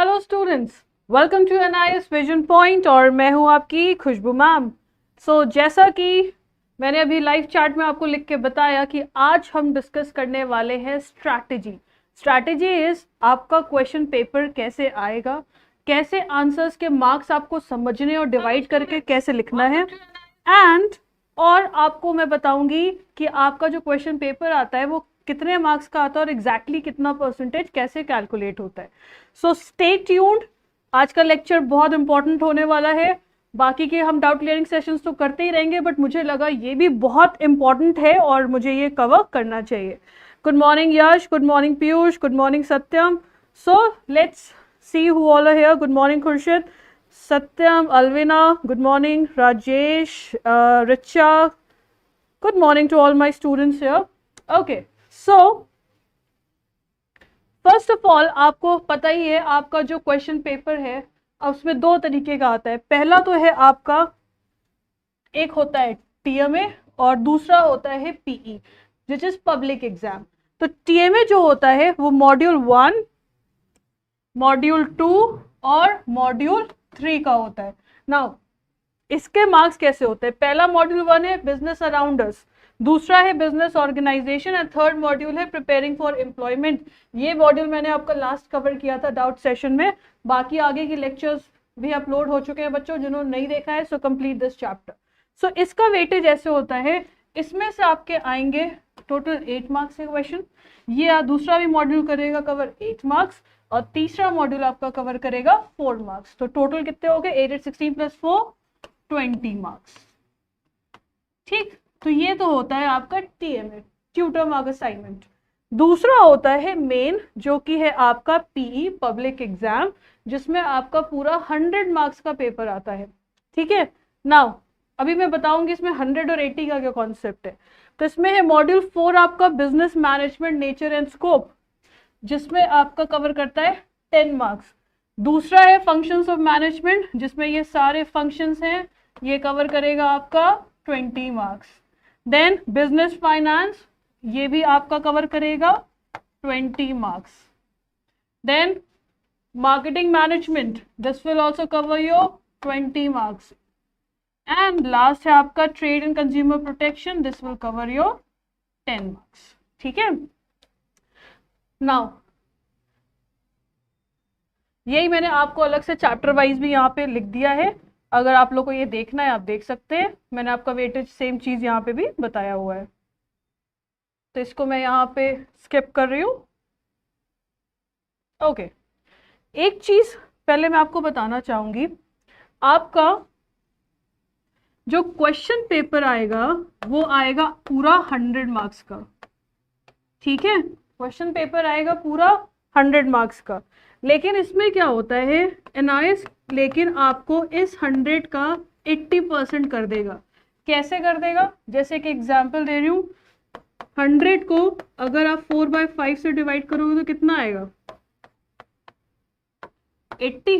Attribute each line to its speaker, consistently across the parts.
Speaker 1: Hello students, welcome to NIS Vision Point और मैं हूं आपकी खुशबू मैम। जैसा कि मैंने अभी लाइव चैट में आपको लिख के बताया कि आज हम डिस्कस करने वाले हैं स्ट्रैटेजी। स्ट्रैटेजी इज आपका क्वेश्चन पेपर कैसे आएगा, कैसे आंसर्स के मार्क्स आपको समझने और डिवाइड करके कैसे लिखना है, एंड और आपको मैं बताऊंगी कि आपका जो क्वेश्चन पेपर आता है वो कितने मार्क्स का आता है और एग्जैक्टली कितना परसेंटेज कैसे कैलकुलेट होता है। सो स्टे ट्यून्ड, आज का लेक्चर बहुत इंपॉर्टेंट होने वाला है। बाकी के हम डाउट क्लियरिंग सेशंस तो करते ही रहेंगे, बट मुझे लगा ये भी बहुत इंपॉर्टेंट है और मुझे ये कवर करना चाहिए। Good morning Yash, good morning Piyush, good morning Satyam. So let's see who all are here. Good morning Khurshid, Satyam, Alvina, good morning Rajesh, Richa, good morning to all my students here. Okay, so first of all आपको पता ही है आपका जो क्वेश्चन पेपर है उसमें दो तरीके का आता है। पहला तो है आपका, एक होता है टीएमए और दूसरा होता है PE which is public exam. तो टीएमए जो होता है वो मॉड्यूल 1, मॉड्यूल 2 और मॉड्यूल 3 का होता है। नाउ इसके मार्क्स कैसे होते हैं? पहला मॉड्यूल 1 है बिजनेस अराउंड अस, दूसरा है business organisation and third module है प्रिपेयरिंग फॉर एम्प्लॉयमेंट। ये मॉड्यूल मैंने आपका लास्ट कवर किया था डाउट सेशन में। बाकी आगे की लेक्चर्स भी अपलोड हो चुके हैं बच्चों, जिन्होंने नहीं देखा है। So complete this chapter. So इसका वेटेज ऐसे होता है, इसमें से आपके आएंगे टोटल 8 मार्क्स के क्वेश्चन। ये दूसरा भी मॉड्यूल करेगा कवर 8 मार्क्स और तीसरा मॉड्यूल आपका कवर करेगा 4 मार्क्स। तो टोटल कितने हो गए? 8 16 + 4 20 मार्क्स। ठीक, तो ये तो होता है आपका टीएमए, ट्यूटर मार्क असाइनमेंट। दूसरा होता है मेन, जो कि है आपका पीई पब्लिक एग्जाम, जिसमें आपका पूरा 100 मार्क्स का पेपर आता है। ठीक है, नाउ अभी मैं बताऊंगी इसमें 100 और 80 का क्या कॉन्सेप्ट है। तो इसमें है मॉड्यूल 4 आपका business management nature and scope, जिसमें आपका कवर करता है 10 मार्क्स। दूसरा है फंक्शंस ऑफ मैनेजमेंट, जिसमें ये सारे फंक्शंस हैं, ये कवर करेगा आपका 20 मार्क्स। देन बिजनेस फाइनेंस, ये भी आपका कवर करेगा 20 marks. Then marketing management, this will also cover your 20 marks. And last है आपका trade and consumer protection, this will cover your 10 marks. ठीक है, नाउ यही मैंने आपको अलग से चैप्टर वाइज भी यहाँ पे लिख दिया है। अगर आप लोग को ये देखना है आप देख सकते हैं। मैंने आपका वेटेज सेम चीज यहाँ पे भी बताया हुआ है, तो इसको मैं यहाँ पे स्किप कर रही हूँ। ओके, एक चीज पहले मैं आपको बताना चाहूंगी, आपका जो क्वेश्चन पेपर आएगा वो आएगा पूरा 100 मार्क्स का। ठीक है, क्वेश्चन पेपर आएगा पूरा 100 मार्क्स का। लेकिन इसमें क्या होता है, एनआईएस लेकिन आपको इस 100 का 80% कर देगा। कैसे कर देगा? जैसे कि एग्जांपल दे रही हूँ, 100 को अगर आप 4/5 से डिवाइड करोगे तो कितना आएगा? 80,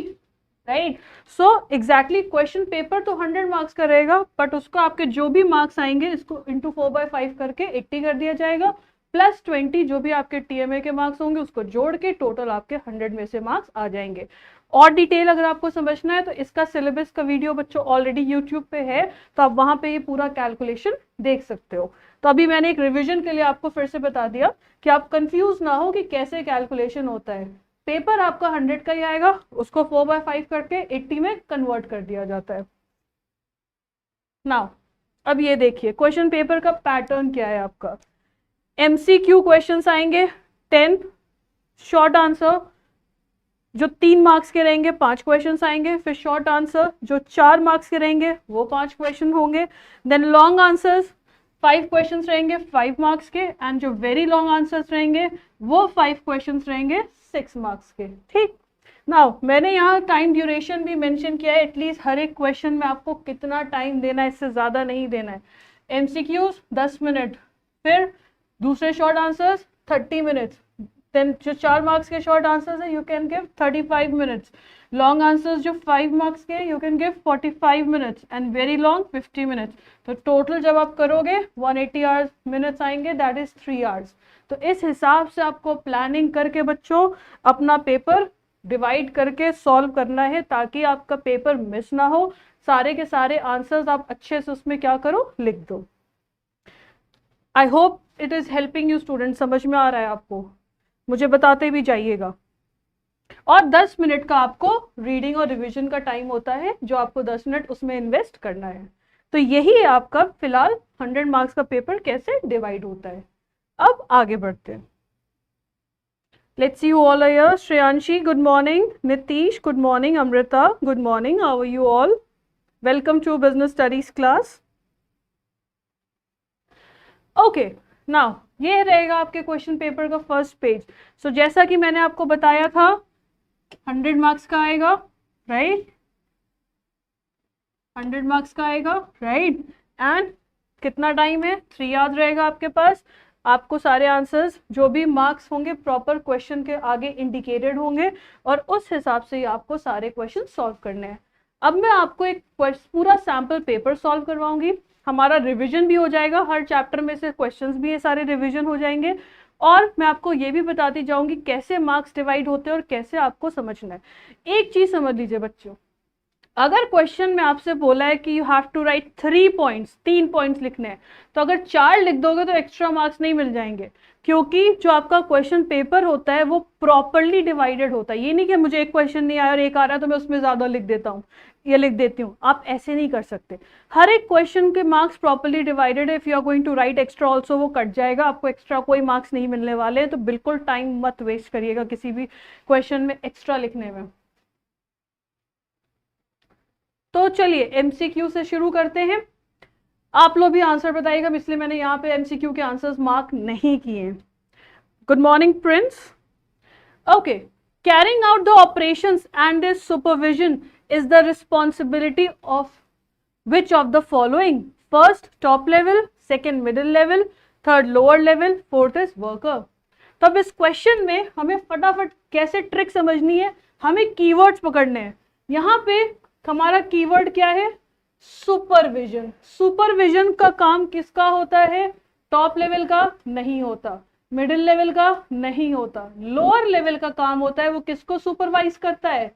Speaker 1: right. So exactly question paper तो 100 मार्क्स का रहेगा, बट उसको आपके जो भी मार्क्स आएंगे इसको इंटू 4/5 करके 80 कर दिया जाएगा, प्लस 20 जो भी आपके टीएमए के मार्क्स होंगे उसको जोड़ के टोटल आपके 100 में से मार्क्स आ जाएंगे। और डिटेल अगर आपको समझना है तो इसका सिलेबस का वीडियो बच्चों ऑलरेडी यूट्यूब पे है, तो आप वहां पे ये पूरा कैलकुलेशन देख सकते हो। तो अभी मैंने एक रिविजन के लिए आपको फिर से बता दिया कि आप कंफ्यूज ना हो कि कैसे कैलकुलेशन होता है। पेपर आपका 100 का ही आएगा, उसको 4/5 करके 80 में कन्वर्ट कर दिया जाता है। नाउ अब ये देखिए क्वेश्चन पेपर का पैटर्न क्या है। आपका एमसीक्यू क्वेश्चंस आएंगे 10, शॉर्ट आंसर जो 3 मार्क्स के रहेंगे 5 क्वेश्चंस आएंगे, फिर शॉर्ट आंसर जो 4 मार्क्स के रहेंगे वो 5 क्वेश्चन होंगे, देन लॉन्ग आंसर्स 5 क्वेश्चंस रहेंगे 5 मार्क्स के, एंड जो वेरी लॉन्ग आंसर्स रहेंगे वो 5 क्वेश्चंस रहेंगे 6 मार्क्स के। ठीक, नाउ मैंने यहाँ टाइम ड्यूरेशन भी मेंशन किया है, एटलीस्ट हर एक क्वेश्चन में आपको कितना टाइम देना है, इससे ज़्यादा नहीं देना है। एमसीक्यूज 10 मिनट, फिर दूसरे शॉर्ट आंसर्स 30 मिनट्स, देन जो 4 मार्क्स के शॉर्ट आंसर्स है you can give 35 minutes, long answers जो 5 मार्क्स के you can give 45 minutes, and very long 50 minutes. तो टोटल जब आप करोगे 180 आवर्स मिनट्स आएंगे, दैट इज 3 आवर्स। तो इस हिसाब से आपको प्लानिंग करके बच्चों अपना पेपर डिवाइड करके सॉल्व करना है ताकि आपका पेपर मिस ना हो, सारे के सारे आंसर्स आप अच्छे से उसमें क्या करो, लिख दो। I hope it is helping you student, समझ में आ रहा है आपको, मुझे बताते भी जाइएगा। और 10 मिनट का आपको रीडिंग और रिवीजन का टाइम होता है जो आपको 10 मिनट उसमें इन्वेस्ट करना है। तो यही है आपका फिलहाल 100 मार्क्स का पेपर कैसे डिवाइड होता है। अब आगे बढ़ते हैं। Let's see who all are here. Shreyanshi good morning, Nitish good morning, Amrita good morning, how are you all? Welcome to business studies class. Okay, now ये रहेगा आपके क्वेश्चन पेपर का फर्स्ट पेज। सो जैसा कि मैंने आपको बताया था 100 मार्क्स का आएगा, राइट? 100 मार्क्स का आएगा, राइट? एंड कितना टाइम है? 3 याद रहेगा आपके पास। आपको सारे आंसर्स जो भी मार्क्स होंगे प्रॉपर क्वेश्चन के आगे इंडिकेटेड होंगे और उस हिसाब से ही आपको सारे क्वेश्चन सॉल्व करने हैं। अब मैं आपको एक पूरा सैम्पल पेपर सॉल्व करवाऊंगी, हमारा रिवीजन भी हो जाएगा, हर चैप्टर में से क्वेश्चंस भी ये सारे रिवीजन हो जाएंगे, और मैं आपको ये भी बताती जाऊंगी कैसे मार्क्स डिवाइड होते हैं और कैसे आपको समझना है। एक चीज समझ लीजिए बच्चों, अगर क्वेश्चन में आपसे बोला है कि you have to write 3 points, 3 points लिखने हैं, तो अगर 4 लिख दोगे तो एक्स्ट्रा मार्क्स नहीं मिल जाएंगे, क्योंकि जो आपका क्वेश्चन पेपर होता है वो प्रॉपरली डिवाइडेड होता है। ये नहीं कि मुझे एक क्वेश्चन नहीं आया और एक आ रहा है तो मैं उसमें ज्यादा लिख देता हूँ, ये लिख देती हूँ, आप ऐसे नहीं कर सकते। हर एक क्वेश्चन के मार्क्स प्रॉपरली डिवाइडेड है। If you are going to write extra also वो कट जाएगा, आपको एक्स्ट्रा कोई मार्क्स नहीं मिलने वाले हैं, तो बिल्कुल टाइम मत वेस्ट करिएगा किसी भी क्वेश्चन में एक्स्ट्रा लिखने में। तो चलिए एमसीक्यू से शुरू करते हैं। आप लोग भी आंसर बताइएगा, इसलिए मैंने यहाँ पे एमसीक्यू के आंसर्स मार्क नहीं किए। Good morning Prince. Okay, carrying out the operations and their supervision is the responsibility of which of the following? First top level, second middle level, third lower level, fourth is worker. तो अब इस question में हमें फटाफट कैसे trick समझनी है, हमें कीवर्ड्स पकड़ने हैं। यहाँ पे हमारा कीवर्ड क्या है? सुपरविजन। सुपरविजन का काम किसका होता है? टॉप लेवल का नहीं होता, मिडिल लेवल का नहीं होता, लोअर लेवल का काम होता है। वो किसको सुपरवाइज करता है?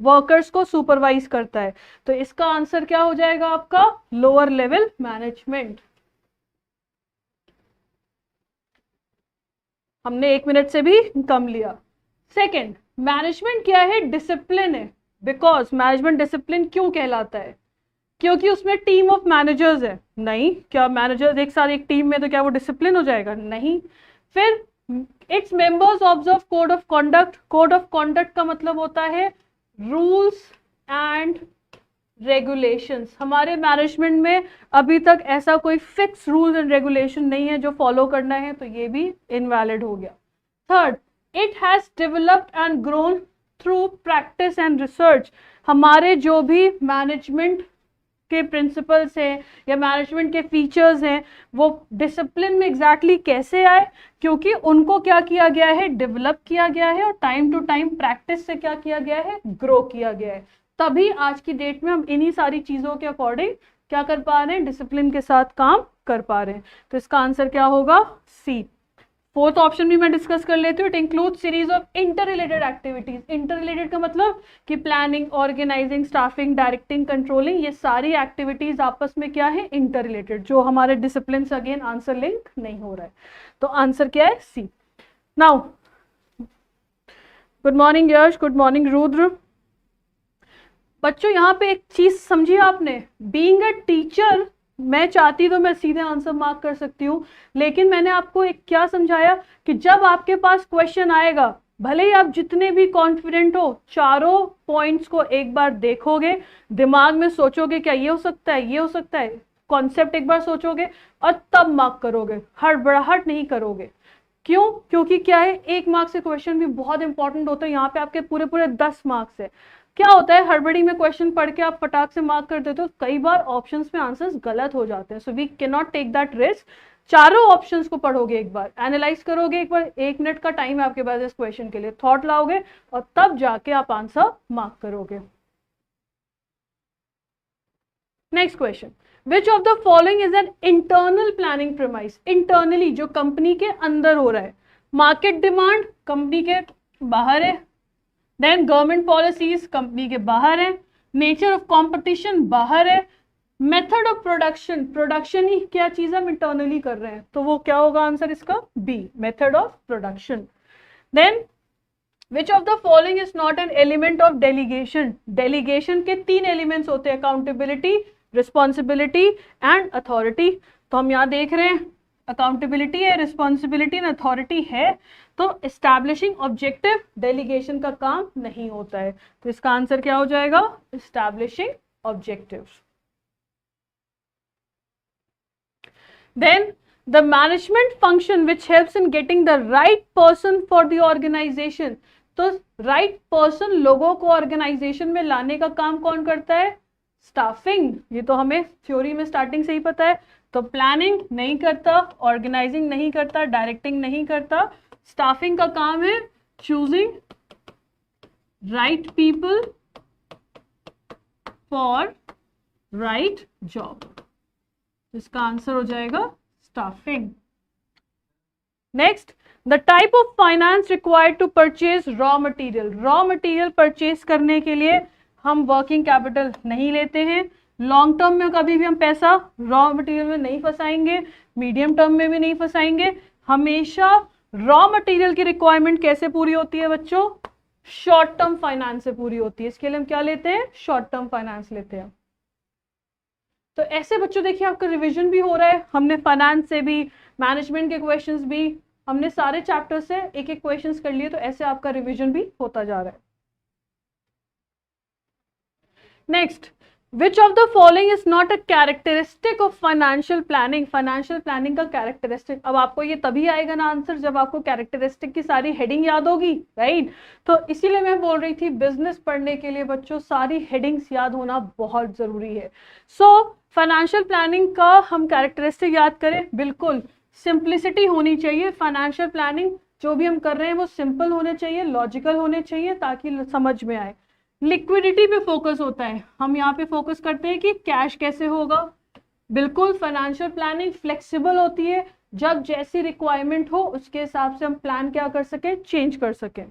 Speaker 1: वर्कर्स को सुपरवाइज करता है। तो इसका आंसर क्या हो जाएगा आपका? Lower level management. हमने 1 मिनट से भी कम लिया। सेकेंड, मैनेजमेंट क्या है? डिसिप्लिन है। बिकॉज मैनेजमेंट डिसिप्लिन क्यों कहलाता है? क्योंकि उसमें टीम ऑफ मैनेजर्स है। नहीं, क्या मैनेजर्स एक साथ एक टीम में तो क्या वो डिसिप्लिन हो जाएगा? नहीं। फिर its members observe code of conduct. Code of conduct का मतलब होता है रूल्स एंड रेगुलेशंस। हमारे मैनेजमेंट में अभी तक ऐसा कोई फिक्स रूल्स एंड रेगुलेशन नहीं है जो फॉलो करना है, तो ये भी इनवैलिड हो गया। Third, it has developed and grown through practice and research. हमारे जो भी मैनेजमेंट के प्रिंसिपल्स हैं या मैनेजमेंट के फीचर्स हैं वो डिसिप्लिन में एग्जैक्टली कैसे आए? क्योंकि उनको क्या किया गया है? डेवलप किया गया है और टाइम टू टाइम प्रैक्टिस से क्या किया गया है? ग्रो किया गया है। तभी आज की डेट में हम इन्हीं सारी चीजों के अकॉर्डिंग क्या कर पा रहे हैं? डिसिप्लिन के साथ काम कर पा रहे हैं। तो इसका आंसर क्या होगा? सी। फोर्थ ऑप्शन भी मैं डिस्कस कर लेती हूँ। It include series of inter related activities. Inter related का मतलब कि planning, organising, staffing, directing, controlling, ये सारी एक्टिविटीज आपस में क्या है? इंटर रिलेटेड, जो हमारे डिसिप्लिन से अगेन आंसर लिंक नहीं हो रहा है। तो आंसर क्या है? सी। Now good morning Yash, good morning Rudra. बच्चों यहाँ पे एक चीज समझिए आपने, बीइंग अ टीचर मैं चाहती तो मैं सीधे आंसर मार्क कर सकती हूँ, लेकिन मैंने आपको एक क्या समझाया कि जब आपके पास क्वेश्चन आएगा, भले ही आप जितने भी कॉन्फिडेंट हो, चारों पॉइंट्स को एक बार देखोगे, दिमाग में सोचोगे क्या ये हो सकता है, ये हो सकता है, कॉन्सेप्ट एक बार सोचोगे और तब मार्क करोगे, हड़बड़ाहट नहीं करोगे। क्यों? क्योंकि क्या है, 1 मार्क से क्वेश्चन भी बहुत इंपॉर्टेंट होता है। यहाँ पे आपके पूरे पूरे 10 मार्क्स है। क्या होता है, हड़बड़ी में क्वेश्चन पढ़ के आप फटाक से मार्क कर देते हो, कई बार ऑप्शंस में आंसर्स गलत हो जाते हैं। So we can not take that risk. चारों ऑप्शंस को पढ़ोगे, एक बार एनालाइज करोगे, एक बार 1 मिनट का टाइम है आपके पास इस क्वेश्चन के लिए, थॉट लाओगे और तब जाके आप आंसर मार्क करोगे। Next question, which of the following is an internal planning premise? Internally जो कंपनी के अंदर हो रहा है। मार्केट डिमांड कंपनी के बाहर है, देन गवर्नमेंट पॉलिसीज कंपनी के बाहर है, नेचर ऑफ कंपटीशन बाहर है, मेथड ऑफ प्रोडक्शन, प्रोडक्शन ही क्या चीज हम इंटरनली कर रहे हैं, तो वो क्या होगा आंसर इसका B, method of production. Then which of the following is not an element of delegation, delegation के 3 एलिमेंट्स होते हैं, अकाउंटेबिलिटी, रिस्पॉन्सिबिलिटी एंड अथॉरिटी। तो हम यहाँ देख रहे हैं अकाउंटेबिलिटी है, रिस्पॉन्सिबिलिटी एंड अथॉरिटी है, तो एस्टैब्लिशिंग ऑब्जेक्टिव डेलीगेशन का काम नहीं होता है, तो इसका आंसर क्या हो जाएगा, establishing objective. Then the management function which helps in getting the right person for the organization, तो right person लोगों को ऑर्गेनाइजेशन में लाने का काम कौन करता है, स्टाफिंग, ये तो हमें थ्योरी में स्टार्टिंग से ही पता है। तो प्लानिंग नहीं करता, ऑर्गेनाइजिंग नहीं करता, डायरेक्टिंग नहीं करता, स्टाफिंग का काम है choosing right people for right job, इसका आंसर हो जाएगा staffing. Next, the type of finance required to purchase raw material, raw material purchase करने के लिए हम वर्किंग कैपिटल नहीं लेते हैं, लॉन्ग टर्म में कभी भी हम पैसा रॉ मटेरियल में नहीं फंसाएंगे, मीडियम टर्म में भी नहीं फंसाएंगे, हमेशा रॉ मटेरियल की रिक्वायरमेंट कैसे पूरी होती है बच्चों, शॉर्ट टर्म फाइनेंस से पूरी होती है, इसके लिए हम क्या लेते हैं, शॉर्ट टर्म फाइनेंस लेते हैं। तो ऐसे बच्चों देखिए आपका रिवीजन भी हो रहा है, हमने फाइनेंस से भी, मैनेजमेंट के क्वेश्चंस भी, हमने सारे चैप्टर से एक एक क्वेश्चंस कर लिए, तो ऐसे आपका रिवीजन भी होता जा रहा है। Next, which of the following is not a characteristic of financial planning, financial planning का कैरेक्टरिस्टिक, अब आपको ये तभी आएगा ना आंसर जब आपको कैरेक्टरिस्टिक की सारी हेडिंग याद होगी, राइट। तो इसीलिए मैं बोल रही थी बिजनेस पढ़ने के लिए बच्चों सारी हेडिंग्स याद होना बहुत जरूरी है। सो फाइनेंशियल प्लानिंग का हम कैरेक्टरिस्टिक याद करें, बिल्कुल सिंप्लिसिटी होनी चाहिए, फाइनेंशियल प्लानिंग जो भी हम कर रहे हैं वो सिंपल होने चाहिए, लॉजिकल होने चाहिए ताकि समझ में आए। लिक्विडिटी पे फोकस होता है, हम यहाँ पे फोकस करते हैं कि कैश कैसे होगा, बिल्कुल फाइनेंशियल प्लानिंग फ्लेक्सिबल होती है, जब जैसी रिक्वायरमेंट हो उसके हिसाब से हम प्लान क्या कर सकें, चेंज कर सकें।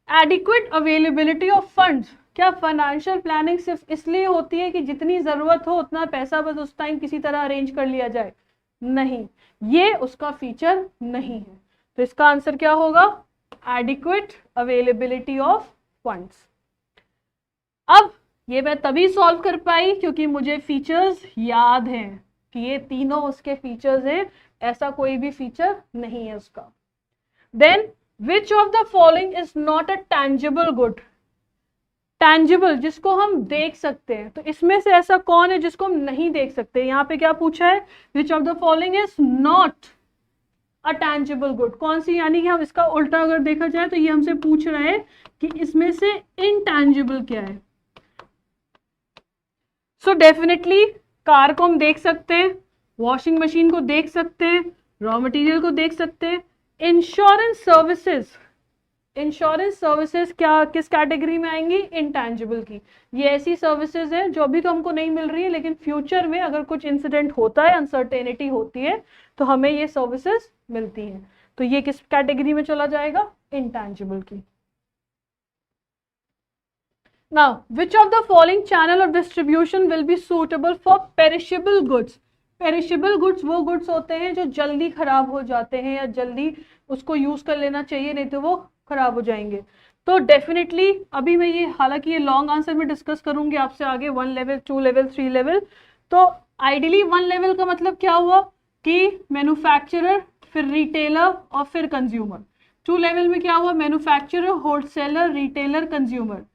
Speaker 1: एडिक्वेट अवेलेबिलिटी ऑफ फंड्स, क्या फाइनेंशियल प्लानिंग सिर्फ इसलिए होती है कि जितनी जरूरत हो उतना पैसा बस उस टाइम किसी तरह अरेंज कर लिया जाए, नहीं, ये उसका फीचर नहीं है, तो इसका आंसर क्या होगा, एडिक्वेट अवेलेबिलिटी ऑफ फंड्स। अब ये मैं तभी सॉल्व कर पाई क्योंकि मुझे फीचर्स याद हैं कि ये तीनों उसके फीचर्स हैं, ऐसा कोई भी फीचर नहीं है उसका। Then which of the following is not a tangible good, tangible जिसको हम देख सकते हैं, तो इसमें से ऐसा कौन है जिसको हम नहीं देख सकते, यहाँ पे क्या पूछा है, विच of the following is not a tangible good, कौन सी, यानी कि हम इसका उल्टा अगर देखा जाए तो ये हमसे पूछ रहा है कि इसमें से इनटैंजिबल क्या है। सो डेफिनेटली कार को हम देख सकते हैं, वॉशिंग मशीन को देख सकते हैं, रॉ मटेरियल को देख सकते हैं। इंश्योरेंस सर्विसेज, इंश्योरेंस सर्विसेज क्या किस कैटेगरी में आएंगी, इनटैंजिबल की, ये ऐसी सर्विसेज है जो अभी तो हमको नहीं मिल रही है लेकिन फ्यूचर में अगर कुछ इंसिडेंट होता है, अनसर्टेनिटी होती है तो हमें ये सर्विसेज मिलती हैं, तो ये किस कैटेगरी में चला जाएगा, इनटैंजिबल की। Now, which of the following channel of distribution will be suitable for perishable goods? Perishable goods वो goods होते हैं जो जल्दी खराब हो जाते हैं या जल्दी उसको यूज कर लेना चाहिए, नहीं तो वो खराब हो जाएंगे। तो डेफिनेटली अभी मैं ये, हालांकि ये लॉन्ग आंसर में डिस्कस करूंगी आपसे आगे, 1 लेवल 2 लेवल 3 लेवल। तो आइडियली 1 लेवल का मतलब क्या हुआ कि मैन्युफैक्चरर, फिर रिटेलर और फिर कंज्यूमर। 2 लेवल में क्या हुआ, manufacturer, wholesaler, retailer, consumer.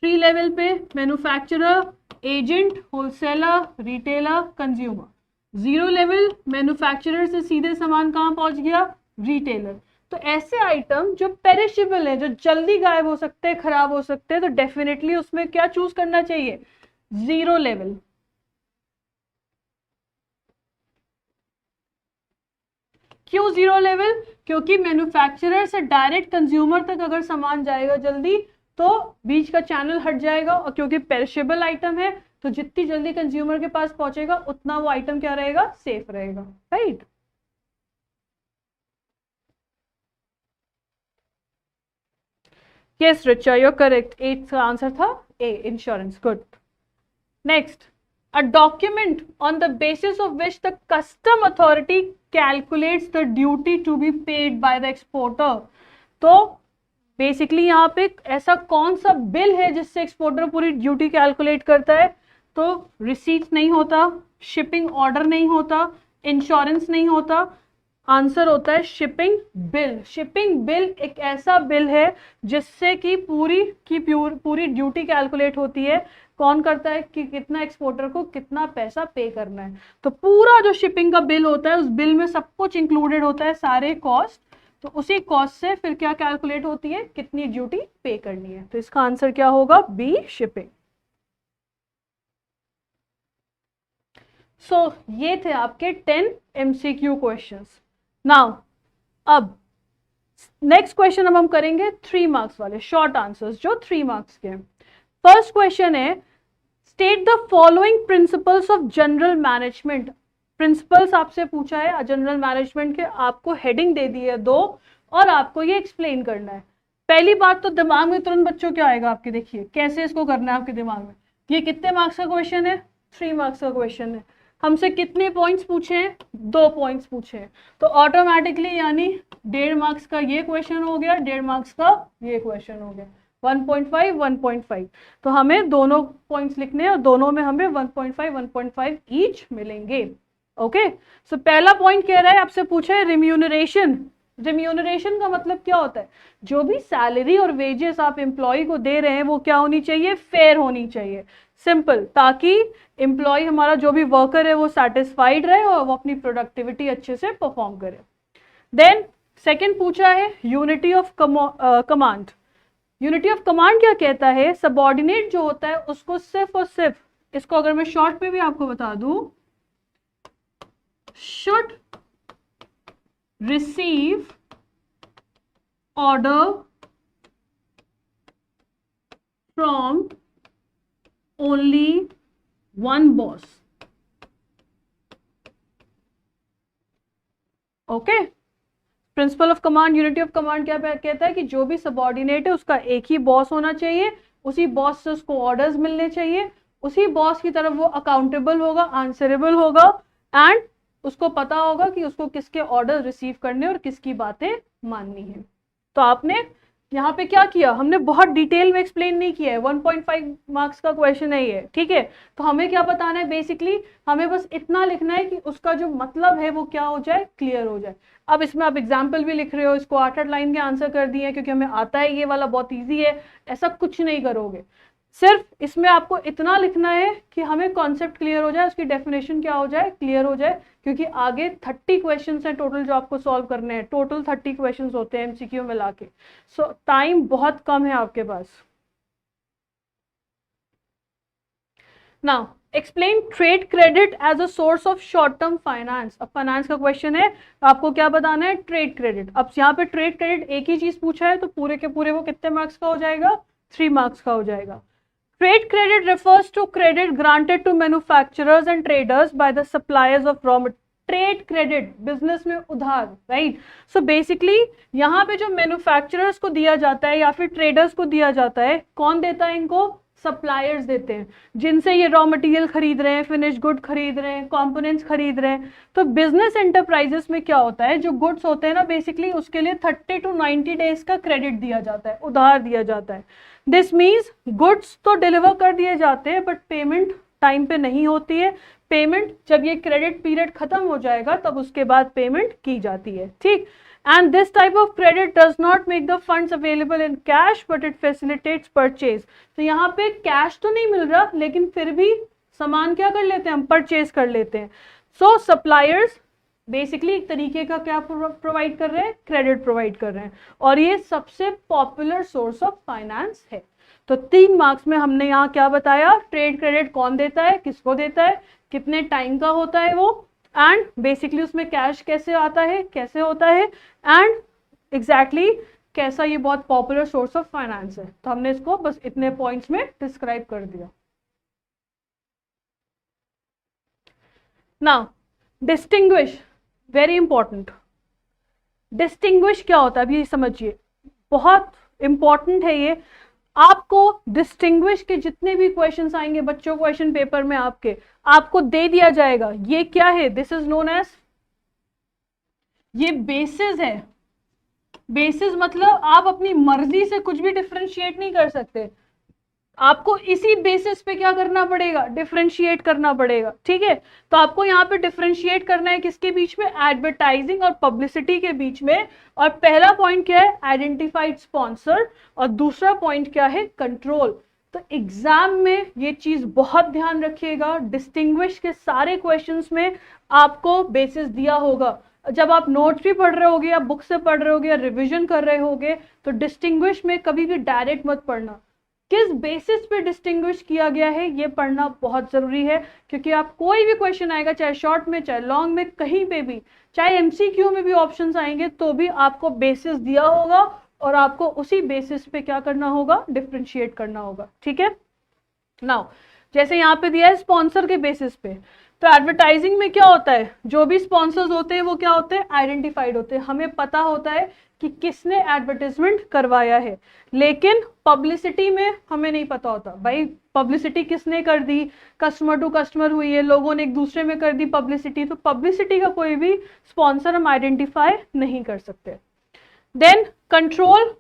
Speaker 1: 3 level पे manufacturer, agent, wholesaler, retailer, consumer. 0 level manufacturer से सीधे सामान कहाँ पहुंच गया, रिटेलर। तो ऐसे आइटम जो पेरिशेबल है, जो जल्दी गायब हो सकते हैं, खराब हो सकते हैं, तो डेफिनेटली उसमें क्या चूज करना चाहिए, 0 लेवल। क्यों 0 लेवल, क्योंकि मैन्युफैक्चरर से डायरेक्ट कंज्यूमर तक अगर सामान जाएगा जल्दी तो बीच का चैनल हट जाएगा, और क्योंकि पेरिशेबल आइटम है तो जितनी जल्दी कंज्यूमर के पास पहुंचेगा उतना वो आइटम क्या रहेगा, सेफ रहेगा, right. Yes, Richa, you're correct. 8th का आंसर था A, insurance. Good. Next, a document on the basis of which the custom authority calculates the duty to be paid by the exporter. तो basically यहाँ पे ऐसा कौन सा bill है जिससे एक्सपोर्टर पूरी ड्यूटी कैलकुलेट करता है? तो रिसीट नहीं होता, शिपिंग ऑर्डर नहीं होता, इंश्योरेंस नहीं होता, आंसर होता है शिपिंग बिल। शिपिंग बिल एक ऐसा बिल है जिससे कि पूरी ड्यूटी कैलकुलेट होती है। कौन करता है कि कितना एक्सपोर्टर को कितना पैसा पे करना है। तो पूरा जो शिपिंग का बिल होता है उस बिल में सब कुछ इंक्लूडेड होता है, सारे कॉस्ट। तो उसी कॉस्ट से फिर क्या कैलकुलेट होती है, कितनी ड्यूटी पे करनी है। तो इसका आंसर क्या होगा, बी, शिपिंग। सो ये थे आपके 10 MCQ क्वेश्चंस। नाउ अब नेक्स्ट क्वेश्चन अब हम करेंगे 3 मार्क्स वाले शॉर्ट आंसर्स, जो 3 मार्क्स के हैं। फर्स्ट क्वेश्चन है, state the following principles of general management. Principles आपसे पूछा है जनरल मैनेजमेंट के, आपको हेडिंग दे दी है 2 और आपको ये एक्सप्लेन करना है। पहली बात तो दिमाग में तुरंत बच्चों क्या आएगा आपके, देखिए कैसे इसको करना है आपके दिमाग में। ये कितने मार्क्स का क्वेश्चन है, 3 मार्क्स का क्वेश्चन है। हमसे कितने पॉइंट्स पूछे हैं, 2 पॉइंट्स पूछे हैं। तो ऑटोमेटिकली यानी 1.5 मार्क्स का ये क्वेश्चन हो गया, 1.5 मार्क्स का ये क्वेश्चन हो गया, 1.5 1.5। तो हमें दोनों पॉइंट्स लिखने हैं और दोनों में हमें 1.5 ईच मिलेंगे। ओके, सो पहला पॉइंट कह रहा है, आपसे पूछा है रिम्यूनरेशन। रिम्यूनरेशन का मतलब क्या होता है, जो भी सैलरी और वेजेस आप एम्प्लॉय को दे रहे हैं वो क्या होनी चाहिए, फेयर होनी चाहिए। सिंपल, ताकि एम्प्लॉय हमारा जो भी वर्कर है वो सेटिस्फाइड रहे और वो अपनी प्रोडक्टिविटी अच्छे से परफॉर्म करे। देन सेकंड पूछा है unity of command. Unity of command क्या कहता है, सबऑर्डिनेट जो होता है उसको सिर्फ और सिर्फ, इसको अगर मैं शॉर्ट में भी आपको बता दूं, should receive order from only one boss. Okay, principle of command, unity of command क्या कहता है कि जो भी सबऑर्डिनेट है उसका एक ही बॉस होना चाहिए, उसी बॉस से उसको ऑर्डर्स मिलने चाहिए, उसी बॉस की तरफ वो अकाउंटेबल होगा, आंसरेबल होगा, एंड उसको पता होगा कि उसको किसके ऑर्डर रिसीव करने और किसकी बातें माननी है। तो आपने यहाँ पे क्या किया, हमने बहुत डिटेल में एक्सप्लेन नहीं किया है, 1.5 मार्क्स का क्वेश्चन है ये, ठीक है। तो हमें क्या बताना है, बेसिकली हमें बस इतना लिखना है कि उसका जो मतलब है वो क्या हो जाए, क्लियर हो जाए। अब इसमें आप एग्जाम्पल भी लिख रहे हो, इसको 8-8 लाइन के आंसर कर दिए क्योंकि हमें आता है, ये वाला बहुत ईजी है, ऐसा कुछ नहीं करोगे। सिर्फ इसमें आपको इतना लिखना है कि हमें कॉन्सेप्ट क्लियर हो जाए, उसकी डेफिनेशन क्या हो जाए, क्लियर हो जाए, क्योंकि आगे 30 क्वेश्चंस हैं टोटल जो आपको सॉल्व करने हैं। टोटल 30 क्वेश्चंस होते हैं एमसीक्यू में लाके, सो टाइम बहुत कम है आपके पास। Now explain trade credit as a source of short term finance. अब फाइनेंस का क्वेश्चन है, आपको क्या बताना है, ट्रेड क्रेडिट। अब यहाँ पे ट्रेड क्रेडिट एक ही चीज पूछा है, तो पूरे के पूरे वो कितने मार्क्स का हो जाएगा, 3 मार्क्स का हो जाएगा। Trade credit refers to credit granted to manufacturers and traders by the suppliers of raw material. Trade credit business में उधार, राइट। सो बेसिकली यहाँ पे जो मैन्युफैक्चरर्स को दिया जाता है या फिर ट्रेडर्स को दिया जाता है, कौन देता है इनको, सप्लायर्स देते हैं, जिनसे ये रॉ मटेरियल खरीद रहे हैं, फिनिश गुड खरीद रहे हैं, कंपोनेंट्स खरीद रहे हैं। तो बिजनेस एंटरप्राइजेस में क्या होता है, जो गुड्स होते हैं ना, बेसिकली उसके लिए 30 to 90 डेज का क्रेडिट दिया जाता है, उधार दिया जाता है। दिस मीन्स गुड्स तो डिलीवर कर दिए जाते हैं बट पेमेंट टाइम पे नहीं होती है। पेमेंट जब ये क्रेडिट पीरियड खत्म हो जाएगा तब उसके बाद पेमेंट की जाती है, ठीक। And this type of credit does not make the funds available in cash but it facilitates purchase. तो यहाँ पे कैश तो नहीं मिल रहा लेकिन फिर भी सामान क्या कर लेते हैं, हम परचेज कर लेते हैं। सो सप्लायर्स बेसिकली एक तरीके का क्या प्रोवाइड कर रहे हैं, क्रेडिट प्रोवाइड कर रहे हैं, और ये सबसे पॉपुलर सोर्स ऑफ फाइनेंस है। तो 3 मार्क्स में हमने यहाँ क्या बताया, ट्रेड क्रेडिट कौन देता है, किसको देता है, कितने टाइम का होता है वो, एंड बेसिकली उसमें कैश कैसे आता है, कैसे होता है, एंड एग्जैक्टली कैसा ये बहुत पॉपुलर सोर्स ऑफ फाइनेंस है। तो हमने इसको बस इतने पॉइंट्स में डिस्क्राइब कर दिया। Now distinguish, very important. Distinguish क्या होता है, अभी समझिए, बहुत इंपॉर्टेंट है ये। आपको डिस्टिंग्विश के जितने भी क्वेश्चंस आएंगे बच्चों क्वेश्चन पेपर में आपको दे दिया जाएगा। ये क्या है? दिस इज नोन एज, ये बेसिस है। बेसिस मतलब आप अपनी मर्जी से कुछ भी डिफरेंशिएट नहीं कर सकते, आपको इसी बेसिस पे क्या करना पड़ेगा? डिफरेंशिएट करना पड़ेगा। ठीक है, तो आपको यहाँ पे डिफरेंशिएट करना है किसके बीच में? एडवर्टाइजिंग और पब्लिसिटी के बीच में। और पहला पॉइंट क्या है? आइडेंटिफाइड स्पॉन्सर, और दूसरा पॉइंट क्या है? कंट्रोल। तो एग्जाम में ये चीज बहुत ध्यान रखिएगा, डिस्टिंग्विश के सारे क्वेश्चंस में आपको बेसिस दिया होगा। जब आप नोट्स भी पढ़ रहे होगे या बुक से पढ़ रहे होगे या रिविजन कर रहे होगे, तो डिस्टिंग्विश में कभी भी डायरेक्ट मत पढ़ना, किस बेसिस पे डिस्टिंग्विश किया गया है ये पढ़ना बहुत जरूरी है। क्योंकि आप कोई भी क्वेश्चन आएगा, चाहे शॉर्ट में चाहे लॉन्ग में, कहीं पे भी, चाहे एमसीक्यू में भी ऑप्शंस आएंगे, तो भी आपको बेसिस दिया होगा और आपको उसी बेसिस पे क्या करना होगा? डिफरेंशिएट करना होगा। ठीक है, नाउ जैसे यहाँ पे दिया है स्पॉन्सर के बेसिस पे, तो एडवर्टाइजिंग में क्या होता है? जो भी स्पॉन्सर्स होते हैं वो क्या होते हैं? आइडेंटिफाइड होते हैं, हमें पता होता है कि किसने एडवर्टाइजमेंट करवाया है। लेकिन पब्लिसिटी में हमें नहीं पता होता, भाई पब्लिसिटी किसने कर दी, कस्टमर टू कस्टमर हुई है, लोगों ने एक दूसरे में कर दी पब्लिसिटी, तो पब्लिसिटी का कोई भी स्पॉन्सर हम आइडेंटिफाई नहीं कर सकते। देन कंट्रोल,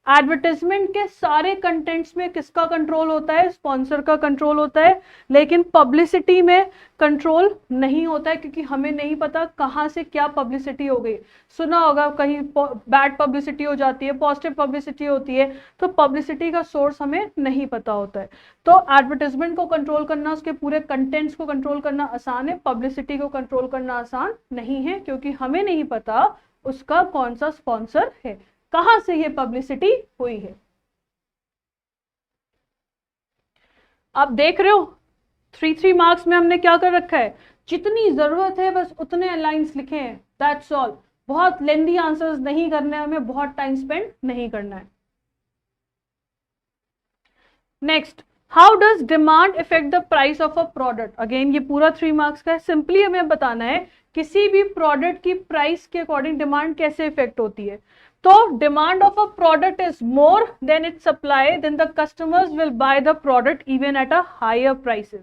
Speaker 1: एडवर्टाइजमेंट के सारे कंटेंट्स में किसका कंट्रोल होता है? स्पॉन्सर का कंट्रोल होता है। लेकिन पब्लिसिटी में कंट्रोल नहीं होता है, क्योंकि हमें नहीं पता कहाँ से क्या पब्लिसिटी हो गई। सुना होगा कहीं बैड पब्लिसिटी हो जाती है, पॉजिटिव पब्लिसिटी होती है, तो पब्लिसिटी का सोर्स हमें नहीं पता होता है। तो एडवर्टाइजमेंट को कंट्रोल करना, उसके पूरे कंटेंट्स को कंट्रोल करना आसान है, पब्लिसिटी को कंट्रोल करना आसान नहीं है, क्योंकि हमें नहीं पता उसका कौन सा स्पॉन्सर है, कहां से ये पब्लिसिटी हुई है। आप देख रहे हो 3 मार्क्स में हमने क्या कर रखा है? जितनी जरूरत है बस उतने लाइंस लिखे हैं, दैट्स ऑल। बहुत लेंदी आंसर्स नहीं करने, हमें बहुत टाइम स्पेंड नहीं करना है। Next, how does demand effect the price of a product? Again ये पूरा 3 मार्क्स का है। सिंपली हमें बताना है किसी भी प्रोडक्ट की प्राइस के अकॉर्डिंग डिमांड कैसे इफेक्ट होती है। तो demand of a product is more than its supply, then the customers will buy the product even at a higher prices.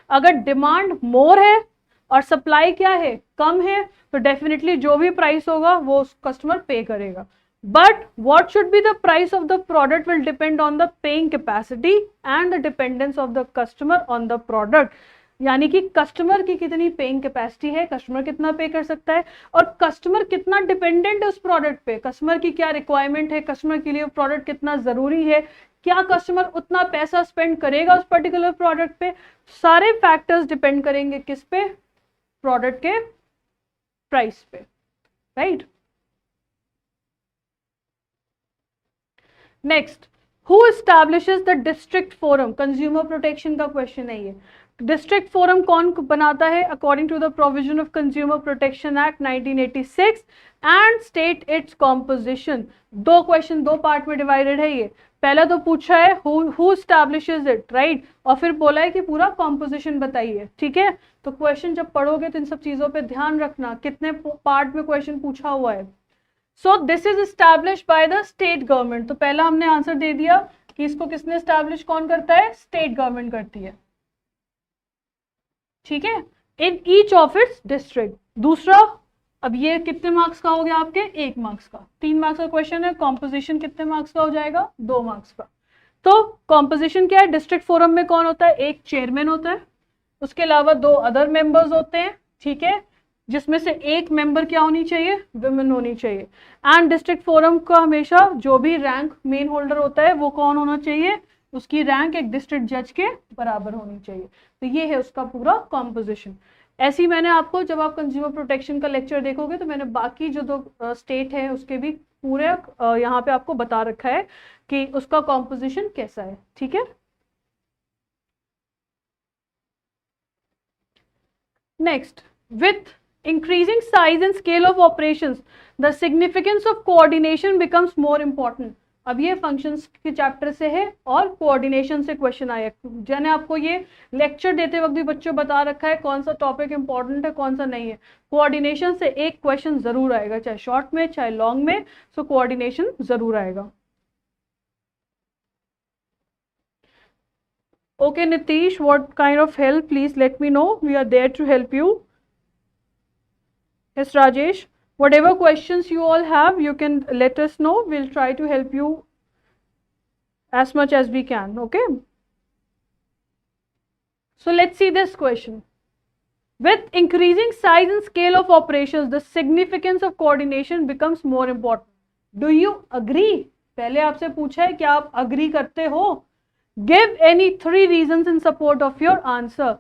Speaker 1: अगर डिमांड मोर है और सप्लाई क्या है? कम है, तो डेफिनेटली जो भी प्राइस होगा वो कस्टमर पे करेगा। But what should be the price of the product will depend on the paying capacity and the dependence of the customer on the product। यानी कि कस्टमर की कितनी पेइंग कैपेसिटी है, कस्टमर कितना पे कर सकता है, और कस्टमर कितना डिपेंडेंट है उस प्रोडक्ट पे, कस्टमर की क्या रिक्वायरमेंट है, कस्टमर के लिए प्रोडक्ट कितना जरूरी है, क्या कस्टमर उतना पैसा स्पेंड करेगा उस पर्टिकुलर प्रोडक्ट पे। सारे फैक्टर्स डिपेंड करेंगे किस पे? प्रोडक्ट के प्राइस पे, right. Next, who establishes the district forum? Consumer protection का क्वेश्चन है ये। डिस्ट्रिक्ट फोरम कौन बनाता है? According to the provision of consumer protection act 1986 and state its composition. दो क्वेश्चन, दो पार्ट में डिवाइडेड है ये। पहला तो पूछा है हु एस्टैब्लिशेस इट, राइट, और फिर बोला है कि पूरा कॉम्पोजिशन बताइए। ठीक है, तो क्वेश्चन जब पढ़ोगे तो इन सब चीजों पे ध्यान रखना, कितने पार्ट में क्वेश्चन पूछा हुआ है। So this is established by the state government. तो पहला हमने आंसर दे दिया कि इसको किसने एस्टैब्लिश, कौन करता है? स्टेट गवर्नमेंट करती है। ठीक है, in each of its district. दूसरा, अब ये कितने मार्क्स का हो गया आपके? 1 मार्क्स का। 3 मार्क्स का क्वेश्चन है। कॉम्पोजिशन कितने मार्क्स का हो जाएगा? 2 मार्क्स का। तो कॉम्पोजिशन क्या है? डिस्ट्रिक्ट फोरम में कौन होता है? एक चेयरमैन होता है, उसके अलावा 2 अदर मेंबर्स होते हैं। ठीक है, जिसमें से एक मेंबर क्या होनी चाहिए? विमेन होनी चाहिए। एंड डिस्ट्रिक्ट फोरम का हमेशा जो भी रैंक मेन होल्डर होता है वो कौन होना चाहिए? उसकी रैंक एक डिस्ट्रिक्ट जज के बराबर होनी चाहिए। तो ये है उसका पूरा कॉम्पोजिशन। ऐसी मैंने आपको, जब आप कंज्यूमर प्रोटेक्शन का लेक्चर देखोगे तो मैंने बाकी जो 2 स्टेट है उसके भी पूरे यहाँ पे आपको बता रखा है कि उसका कॉम्पोजिशन कैसा है। ठीक है, next, with increasing size and scale of operations the significance of coordination becomes more important। अब ये फंक्शंस के चैप्टर से है और कोऑर्डिनेशन से क्वेश्चन आया। मैंने आपको ये लेक्चर देते वक्त भी बच्चों बता रखा है कौन सा टॉपिक इंपॉर्टेंट है कौन सा नहीं है। कोऑर्डिनेशन से एक क्वेश्चन जरूर आएगा, चाहे शॉर्ट में चाहे लॉन्ग में, सो कोऑर्डिनेशन जरूर आएगा। Okay, Nitish, what kind of help? Please let me know. We are there to help you. Yes, Rajesh. Whatever questions you all have, you can let us know. We'll try to help you as much as we can. Okay. So let's see this question. With increasing size and scale of operations, the significance of coordination becomes more important. Do you agree? पहले आपसे पूछा है क्या आप agree करते हो? Give any 3 reasons in support of your answer.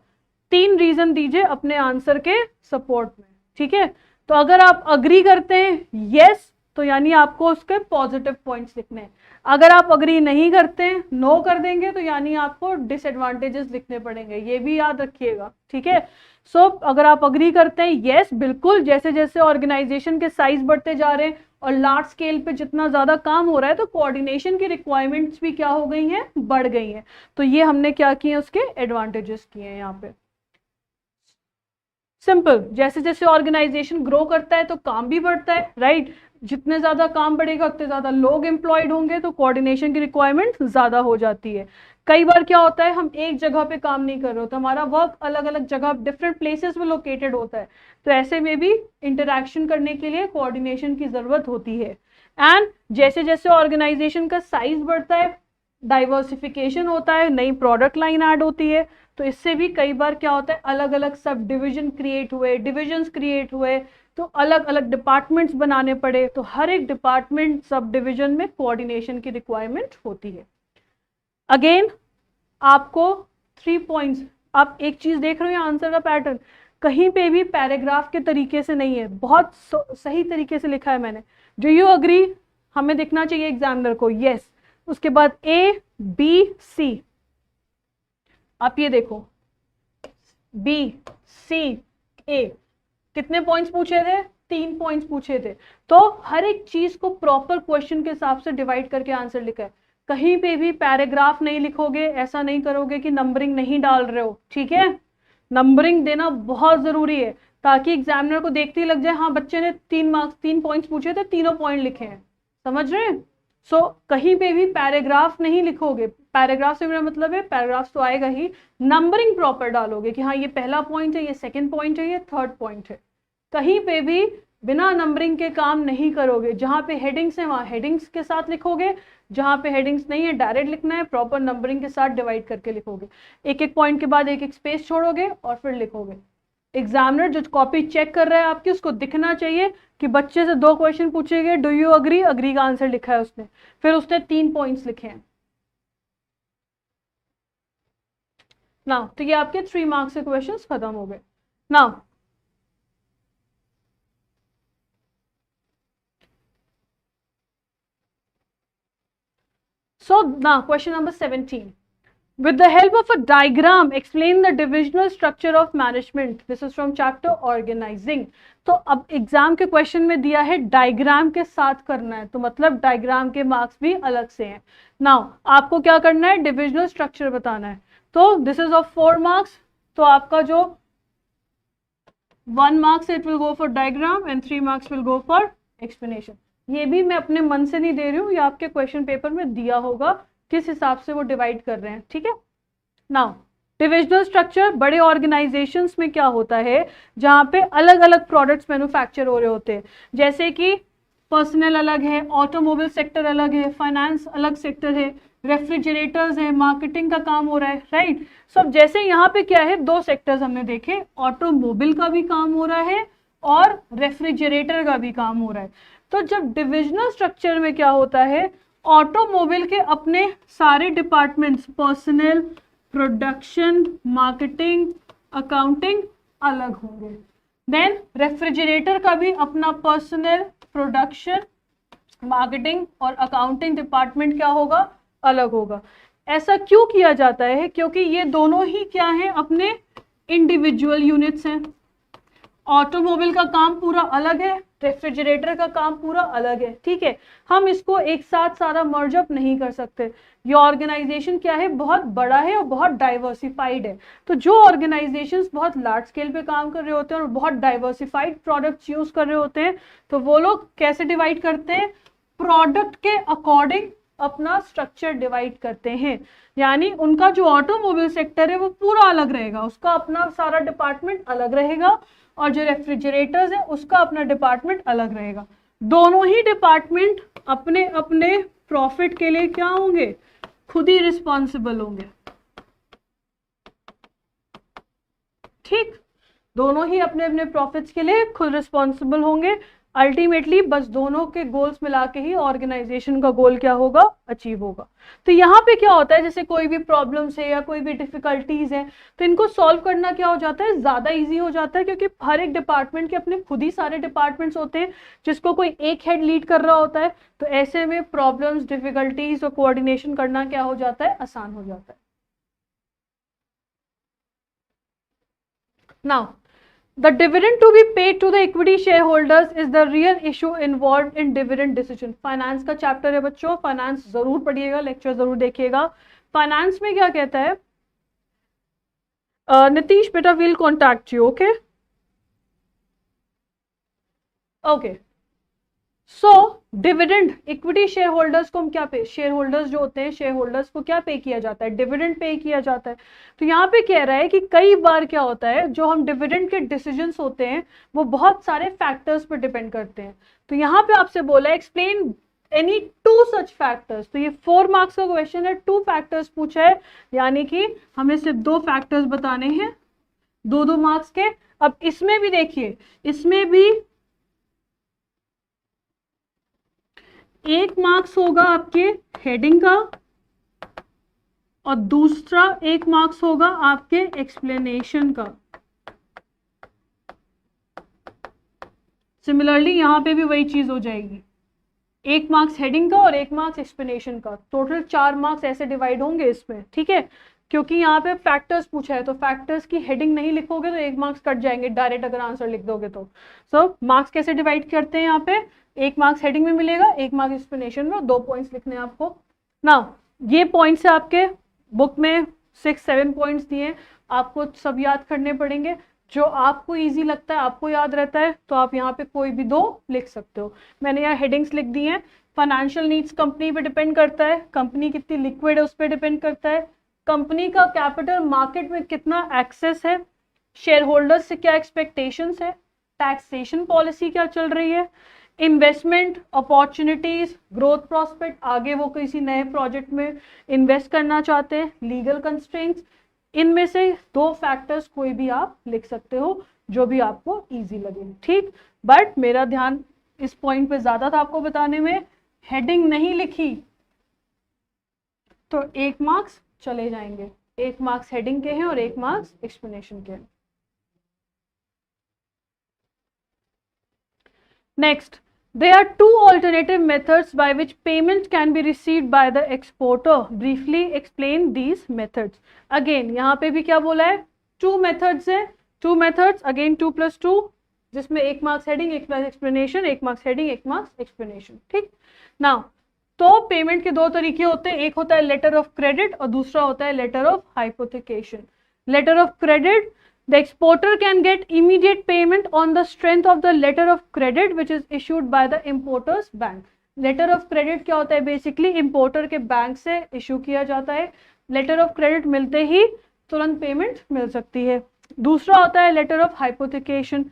Speaker 1: 3 reason दीजिए अपने आंसर के सपोर्ट में. ठीक है, तो अगर आप अग्री करते हैं yes, तो यानी आपको उसके पॉजिटिव पॉइंट्स लिखने हैं. अगर आप अग्री नहीं करते हैं, नो कर देंगे, तो यानी आपको डिसएडवांटेजेस लिखने पड़ेंगे. ये भी याद रखिएगा. ठीक है. सो अगर आप अग्री करते हैं यस, बिल्कुल, जैसे जैसे ऑर्गेनाइजेशन के साइज बढ़ते जा रहे हैं और लार्ज स्केल पे जितना ज्यादा काम हो रहा है, तो कोऑर्डिनेशन की रिक्वायरमेंट्स भी क्या हो गई हैं, बढ़ गई हैं. तो ये हमने क्या किए, उसके एडवांटेजेस किए हैं यहाँ पे. सिंपल, जैसे जैसे ऑर्गेनाइजेशन ग्रो करता है तो काम भी बढ़ता है, राइट. जितने ज्यादा काम बढ़ेगा उतने ज्यादा लोग एम्प्लॉयड होंगे, तो कोऑर्डिनेशन की रिक्वायरमेंट ज्यादा हो जाती है. कई बार क्या होता है, हम एक जगह पे काम नहीं कर रहे होते, हमारा वर्क अलग अलग जगह डिफरेंट प्लेसेस में लोकेटेड होता है, तो ऐसे में भी इंटरैक्शन करने के लिए कोऑर्डिनेशन की जरूरत होती है. एंड जैसे जैसे ऑर्गेनाइजेशन का साइज बढ़ता है, डाइवर्सिफिकेशन होता है, नई प्रोडक्ट लाइन ऐड होती है, तो इससे भी कई बार क्या होता है, अलग अलग सब डिविजन क्रिएट हुए, डिविजन्स क्रिएट हुए, तो अलग अलग डिपार्टमेंट्स बनाने पड़े, तो हर एक डिपार्टमेंट सब डिविजन में कोऑर्डिनेशन की रिक्वायरमेंट होती है. अगेन आपको 3 पॉइंट्स, आप एक चीज देख रहे हो आंसर का पैटर्न, कहीं पे भी पैराग्राफ के तरीके से नहीं है, बहुत सही तरीके से लिखा है मैंने. Do you agree? हमें दिखना चाहिए एग्जामिनर को यस. उसके बाद ए बी सी, आप ये देखो बी सी ए, कितने पॉइंट्स पूछे थे? 3 पॉइंट्स पूछे थे. तो हर एक चीज को प्रॉपर क्वेश्चन के हिसाब से डिवाइड करके आंसर लिखा है. कहीं पे भी पैराग्राफ नहीं लिखोगे, ऐसा नहीं करोगे कि नंबरिंग नहीं डाल रहे हो. ठीक है, नंबरिंग देना बहुत जरूरी है, ताकि एग्जामिनर को देखते ही लग जाए हाँ बच्चे ने 3 पॉइंट्स पूछे थे, तीनों पॉइंट लिखे हैं. समझ रहे हैं? सो कहीं पे भी पैराग्राफ नहीं लिखोगे. पैराग्राफ से मेरा मतलब है पैराग्राफ तो आएगा ही, नंबरिंग प्रॉपर डालोगे कि हाँ ये पहला पॉइंट है, ये सेकंड पॉइंट है, ये थर्ड पॉइंट है. कहीं पे भी बिना नंबरिंग के काम नहीं करोगे. जहां पे हेडिंग्स है वहां हेडिंग्स के साथ लिखोगे, जहां पे हेडिंग्स नहीं है डायरेक्ट लिखना है, प्रॉपर नंबरिंग के साथ डिवाइड करके लिखोगे. एक एक पॉइंट के बाद एक एक स्पेस छोड़ोगे और फिर लिखोगे. एग्जामिनर जो कॉपी चेक कर रहा है आपकी, उसको दिखना चाहिए कि बच्चे से 2 क्वेश्चन पूछे गए, डू यू अग्री, अग्री का आंसर लिखा है उसने, फिर उसने 3 पॉइंट्स लिखे हैं ना. तो ये आपके 3 मार्क्स के क्वेश्चंस खत्म हो गए ना. So now question number 17. With the help of a diagram, explain the divisional structure of management. This is from chapter organizing. तो अब एग्जाम के क्वेश्चन में दिया है डायग्राम के साथ करना है, तो मतलब डायग्राम के मार्क्स भी अलग से हैं. नाउ आपको क्या करना है, डिविजनल स्ट्रक्चर बताना है. तो दिस इज ऑफ 4 मार्क्स, तो आपका जो 1 marks it will go for diagram and 3 marks will go for explanation. ये भी मैं अपने मन से नहीं दे रही हूँ, ये आपके क्वेश्चन पेपर में दिया होगा किस हिसाब से वो डिवाइड कर रहे हैं. ठीक है. नाउ डिविजनल स्ट्रक्चर, बड़े ऑर्गेनाइजेशंस में क्या होता है, जहाँ पे अलग अलग प्रोडक्ट्स मैन्युफैक्चर हो रहे होते हैं, जैसे कि पर्सनल अलग है, ऑटोमोबाइल सेक्टर अलग है, फाइनेंस अलग सेक्टर है, रेफ्रिजरेटर्स है, मार्केटिंग का काम हो रहा है, राइट. सब जैसे यहाँ पे क्या है, 2 सेक्टर्स हमने देखे, ऑटोमोबाइल का भी काम हो रहा है और रेफ्रिजरेटर का भी काम हो रहा है. तो जब डिविजनल स्ट्रक्चर में क्या होता है, ऑटोमोबाइल के अपने सारे departments, personal, production, marketing, accounting अलग होंगे. देन रेफ्रिजरेटर का भी अपना पर्सनल, प्रोडक्शन, मार्केटिंग और अकाउंटिंग डिपार्टमेंट क्या होगा, अलग होगा. ऐसा क्यों किया जाता है, क्योंकि ये दोनों ही क्या है, अपने इंडिविजुअल यूनिट्स हैं. ऑटोमोबाइल का काम पूरा अलग है, रेफ्रिजरेटर का काम पूरा अलग है. ठीक है, हम इसको एक साथ सारा मर्ज अप नहीं कर सकते. ये ऑर्गेनाइजेशन क्या है, बहुत बड़ा है और बहुत डाइवर्सिफाइड है. तो जो ऑर्गेनाइजेशंस बहुत लार्ज स्केल पे काम कर रहे होते हैं और बहुत डाइवर्सिफाइड प्रोडक्ट्स यूज कर रहे होते हैं, तो वो लोग कैसे डिवाइड करते हैं, प्रोडक्ट के अकॉर्डिंग अपना स्ट्रक्चर डिवाइड करते हैं, यानी उनका जो ऑटोमोबाइल सेक्टर है वो पूरा अलग रहेगा, उसका अपना सारा डिपार्टमेंट अलग रहेगा, और जो रेफ्रिजरेटर्स है उसका अपना डिपार्टमेंट अलग रहेगा। दोनों ही डिपार्टमेंट अपने अपने प्रॉफिट के लिए क्या होंगे, खुद ही रिस्पॉन्सिबल होंगे। ठीक, दोनों ही अपने अपने प्रॉफिट्स के लिए खुद रिस्पॉन्सिबल होंगे। अल्टीमेटली बस दोनों के गोल्स मिला के ही ऑर्गेनाइजेशन का गोल क्या होगा, अचीव होगा। तो यहाँ पे क्या होता है, जैसे कोई भी प्रॉब्लम्स है या कोई भी डिफिकल्टीज है तो इनको सॉल्व करना क्या हो जाता है, ज्यादा इजी हो जाता है, क्योंकि हर एक डिपार्टमेंट के अपने खुद ही सारे डिपार्टमेंट्स होते हैं जिसको कोई एक हेड लीड कर रहा होता है। तो ऐसे में प्रॉब्लम्स, डिफिकल्टीज और कोऑर्डिनेशन करना क्या हो जाता है, आसान हो जाता है। Now the dividend to be paid to the equity shareholders is the real issue involved in dividend decision। Finance का चैप्टर है बच्चों, फाइनेंस जरूर पढ़िएगा, लेक्चर जरूर देखिएगा। फाइनेंस में क्या कहता है, नीतीश बेटा will contact you, okay okay. So dividend equity share holders को हम क्या पे, शेयर होल्डर्स जो होते हैं, शेयर होल्डर्स को क्या पे किया जाता है, डिविडेंड पे किया जाता है। तो यहाँ पे कह रहा है कि कई बार क्या होता है, जो हम डिविडेंड के डिसीजंस होते हैं वो बहुत सारे फैक्टर्स पर डिपेंड करते हैं। तो यहाँ पे आपसे बोला है explain any two such factors. तो ये 4 मार्क्स का क्वेश्चन है, 2 फैक्टर्स पूछा है, यानी कि हमें सिर्फ 2 फैक्टर्स बताने हैं, 2-2 मार्क्स के। अब इसमें भी देखिए, इसमें भी 1 मार्क्स होगा आपके हेडिंग का और दूसरा 1 मार्क्स होगा आपके एक्सप्लेनेशन का। सिमिलरली यहां पे भी वही चीज हो जाएगी, 1 मार्क्स हेडिंग का और 1 मार्क्स एक्सप्लेनेशन का, टोटल 4 मार्क्स ऐसे डिवाइड होंगे इसमें, ठीक है। क्योंकि यहाँ पे फैक्टर्स पूछा है तो फैक्टर्स की हेडिंग नहीं लिखोगे तो 1 मार्क्स कट जाएंगे डायरेक्ट अगर आंसर लिख दोगे तो। सो मार्क्स कैसे डिवाइड करते हैं, यहाँ पे 1 मार्क्स हेडिंग में मिलेगा, 1 मार्क्स एक्सप्लेनेशन में, 2 पॉइंट्स लिखने हैं आपको। नाउ ये पॉइंट्स है आपके बुक में 6-7 पॉइंट्स दिए, आपको सब याद करने पड़ेंगे। जो आपको इजी लगता है, आपको याद रहता है, तो आप यहाँ पे कोई भी 2 लिख सकते हो। मैंने यहाँ हेडिंग्स लिख दी हैं। फाइनेंशियल नीड्स कंपनी पे डिपेंड करता है, कंपनी कितनी लिक्विड है उस पर डिपेंड करता है, कंपनी का कैपिटल मार्केट में कितना एक्सेस है, शेयर होल्डर्स से क्या एक्सपेक्टेशंस है, टैक्सेशन पॉलिसी क्या चल रही है, इन्वेस्टमेंट अपॉर्चुनिटीज, ग्रोथ प्रोस्पेक्ट, आगे वो किसी नए प्रोजेक्ट में इन्वेस्ट करना चाहते हैं, लीगल कंस्ट्रेंट्स। इनमें से 2 फैक्टर्स कोई भी आप लिख सकते हो जो भी आपको इजी लगे, ठीक। बट मेरा ध्यान इस पॉइंट पे ज्यादा था आपको बताने में, हेडिंग नहीं लिखी तो 1 मार्क्स चले जाएंगे, 1 मार्क्स हेडिंग के हैं और 1 मार्क्स एक्सप्लेनेशन के हैं। Next, there are 2 alternative methods by which payment can be received by the exporter, briefly explain these methods। again यहाँ पे भी क्या बोला है, 2 methods है, 2 methods, again 2+2, जिसमें 1 marks heading, 1 marks explanation, 1 marks heading, 1 marks explanation, ठीक। नाउ तो पेमेंट के 2 तरीके होते हैं, एक होता है लेटर ऑफ क्रेडिट और दूसरा होता है letter of hypothecation. Letter of credit, the exporter can get immediate payment on the strength of the letter of credit which is issued by the importer's bank। letter of credit क्या होता है, basically importer के bank से issue किया जाता है, letter of credit मिलते ही तुरंत पेमेंट मिल सकती है। दूसरा होता है letter of hypothecation।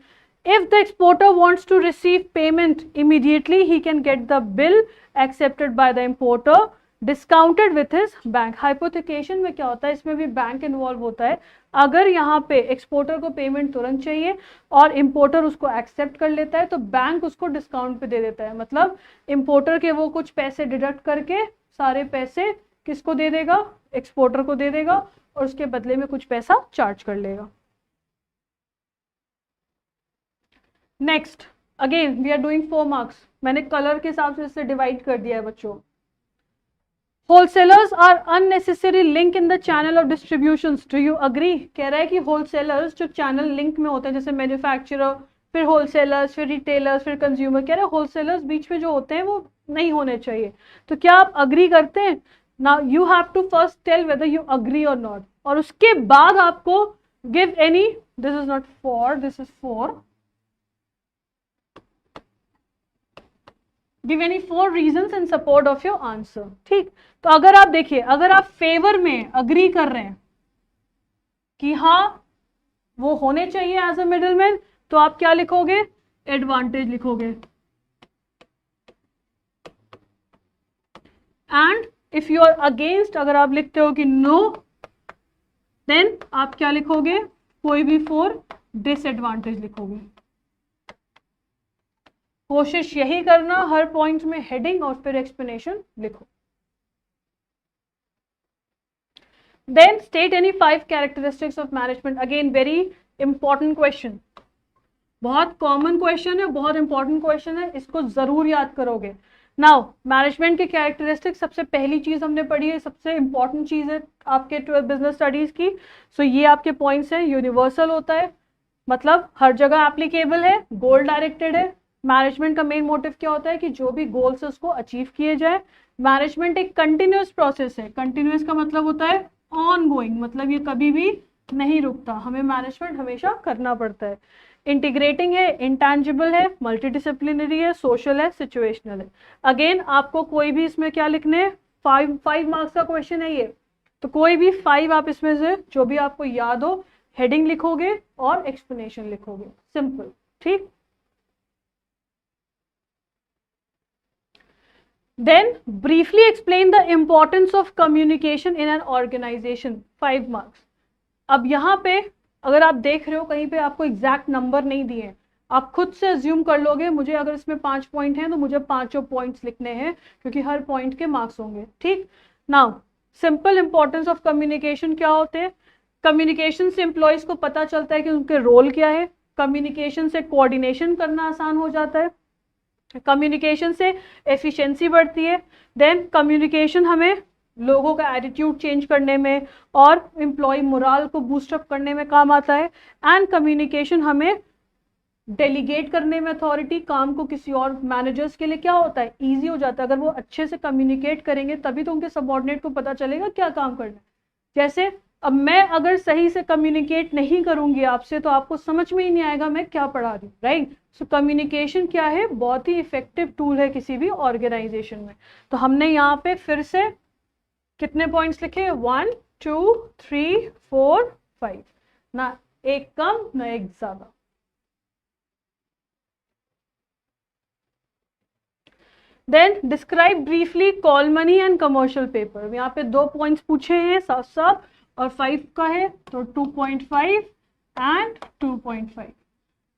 Speaker 1: if the exporter wants to receive payment immediately he can get the bill accepted by the importer discounted with his bank. Hypothecation में क्या होता है, इसमें भी बैंक इन्वॉल्व होता है। अगर यहाँ पे एक्सपोर्टर को पेमेंट तुरंत चाहिए और इंपोर्टर उसको एक्सेप्ट कर लेता है तो बैंक उसको डिस्काउंट पे दे देता है, मतलब इंपोर्टर के वो कुछ पैसे डिडक्ट करके सारे पैसे किसको दे देगा, एक्सपोर्टर को दे देगा और उसके बदले में कुछ पैसा चार्ज कर लेगा। Next, again we are doing 4 marks, मैंने कलर के हिसाब से इससे डिवाइड कर दिया है बच्चों। Wholesalers are unnecessary link in the channel of distributions, do you agree. कह रहा है कि होलसेलर्स जो चैनल लिंक में होते हैं, जैसे मैन्युफैक्चरर, फिर होलसेलर्स, फिर रिटेलर्स, फिर कंज्यूमर, कह रहे हैं होलसेलर्स बीच में जो होते हैं वो नहीं होने चाहिए। तो क्या आप अग्री करते हैं? Now you have to first tell whether you agree और नॉट, और उसके बाद आपको give any, this is not for, this is for, give any 4 reasons in support of your answer. ठीक, तो अगर आप देखिए, अगर आप फेवर में अग्री कर रहे हैं कि हाँ वो होने चाहिए एज अ मिडलमैन, तो आप क्या लिखोगे? एडवांटेज लिखोगे। And if you are against, अगर आप लिखते हो कि नो, देन आप क्या लिखोगे? कोई भी 4 डिसएडवांटेज लिखोगे। कोशिश यही करना हर पॉइंट में हेडिंग और फिर एक्सप्लेनेशन लिखो। Then state any 5 characteristics of management. Again very important question, बहुत कॉमन क्वेश्चन है, बहुत इंपॉर्टेंट क्वेश्चन है, इसको जरूर याद करोगे। नाउ मैनेजमेंट के कैरेक्टरिस्टिक्स, सबसे पहली चीज हमने पढ़ी है, सबसे इंपॉर्टेंट चीज है आपके बिजनेस स्टडीज की। सो ये आपके पॉइंट्स है। यूनिवर्सल होता है, मतलब हर जगह एप्लीकेबल है, गोल डायरेक्टेड है। मैनेजमेंट का मेन मोटिव क्या होता है कि जो भी गोल्स है उसको अचीव किए जाए। मैनेजमेंट एक कंटिन्यूअस प्रोसेस है। कंटिन्यूअस का मतलब होता है ऑन गोइंग, मतलब ये कभी भी नहीं रुकता, हमें मैनेजमेंट हमेशा करना पड़ता है। इंटीग्रेटिंग है, इंटेंजिबल है, मल्टीडिसिप्लिनरी है, सोशल है, सिचुएशनल है। अगेन आपको कोई भी इसमें क्या लिखने हैं, 5 मार्क्स का क्वेश्चन है ये, तो कोई भी 5 आप इसमें से जो भी आपको याद हो हेडिंग लिखोगे और एक्सप्लेनेशन लिखोगे, सिंपल। ठीक, then briefly explain the importance of communication in an organisation, 5 marks. अब यहाँ पे अगर आप देख रहे हो कहीं पे आपको एग्जैक्ट नंबर नहीं दिए, आप खुद से अज्यूम कर लोगे मुझे अगर इसमें 5 पॉइंट हैं तो मुझे 5 पॉइंट्स लिखने हैं, क्योंकि हर पॉइंट के मार्क्स होंगे। ठीक, now simple importance of communication क्या होते हैं? कम्युनिकेशन से एम्प्लॉयज को पता चलता है कि उनके रोल क्या है। कम्युनिकेशन से कोऑर्डिनेशन करना आसान हो जाता है। कम्युनिकेशन से एफिशिएंसी बढ़ती है। देन कम्युनिकेशन हमें लोगों का एटीट्यूड चेंज करने में और एम्प्लॉय मोराल को बूस्टअप करने में काम आता है। एंड कम्युनिकेशन हमें डेलीगेट करने में, अथॉरिटी, काम को किसी और मैनेजर्स के लिए क्या होता है, ईजी हो जाता है। अगर वो अच्छे से कम्युनिकेट करेंगे तभी तो उनके सबऑर्डिनेट को पता चलेगा क्या काम करना है। जैसे अब मैं अगर सही से कम्युनिकेट नहीं करूंगी आपसे तो आपको समझ में ही नहीं आएगा मैं क्या पढ़ा रही हूँ, राइट। सो कम्युनिकेशन क्या है, बहुत ही इफेक्टिव टूल है किसी भी ऑर्गेनाइजेशन में। तो हमने यहाँ पे फिर से कितने पॉइंट्स लिखे? 1 2 3 4 5, ना एक कम ना एक ज्यादा। Then describe briefly call money and commercial paper. यहाँ पे 2 पॉइंट्स पूछे हैं साफ साफ, और 5 का है तो 2.5 एंड 2.5।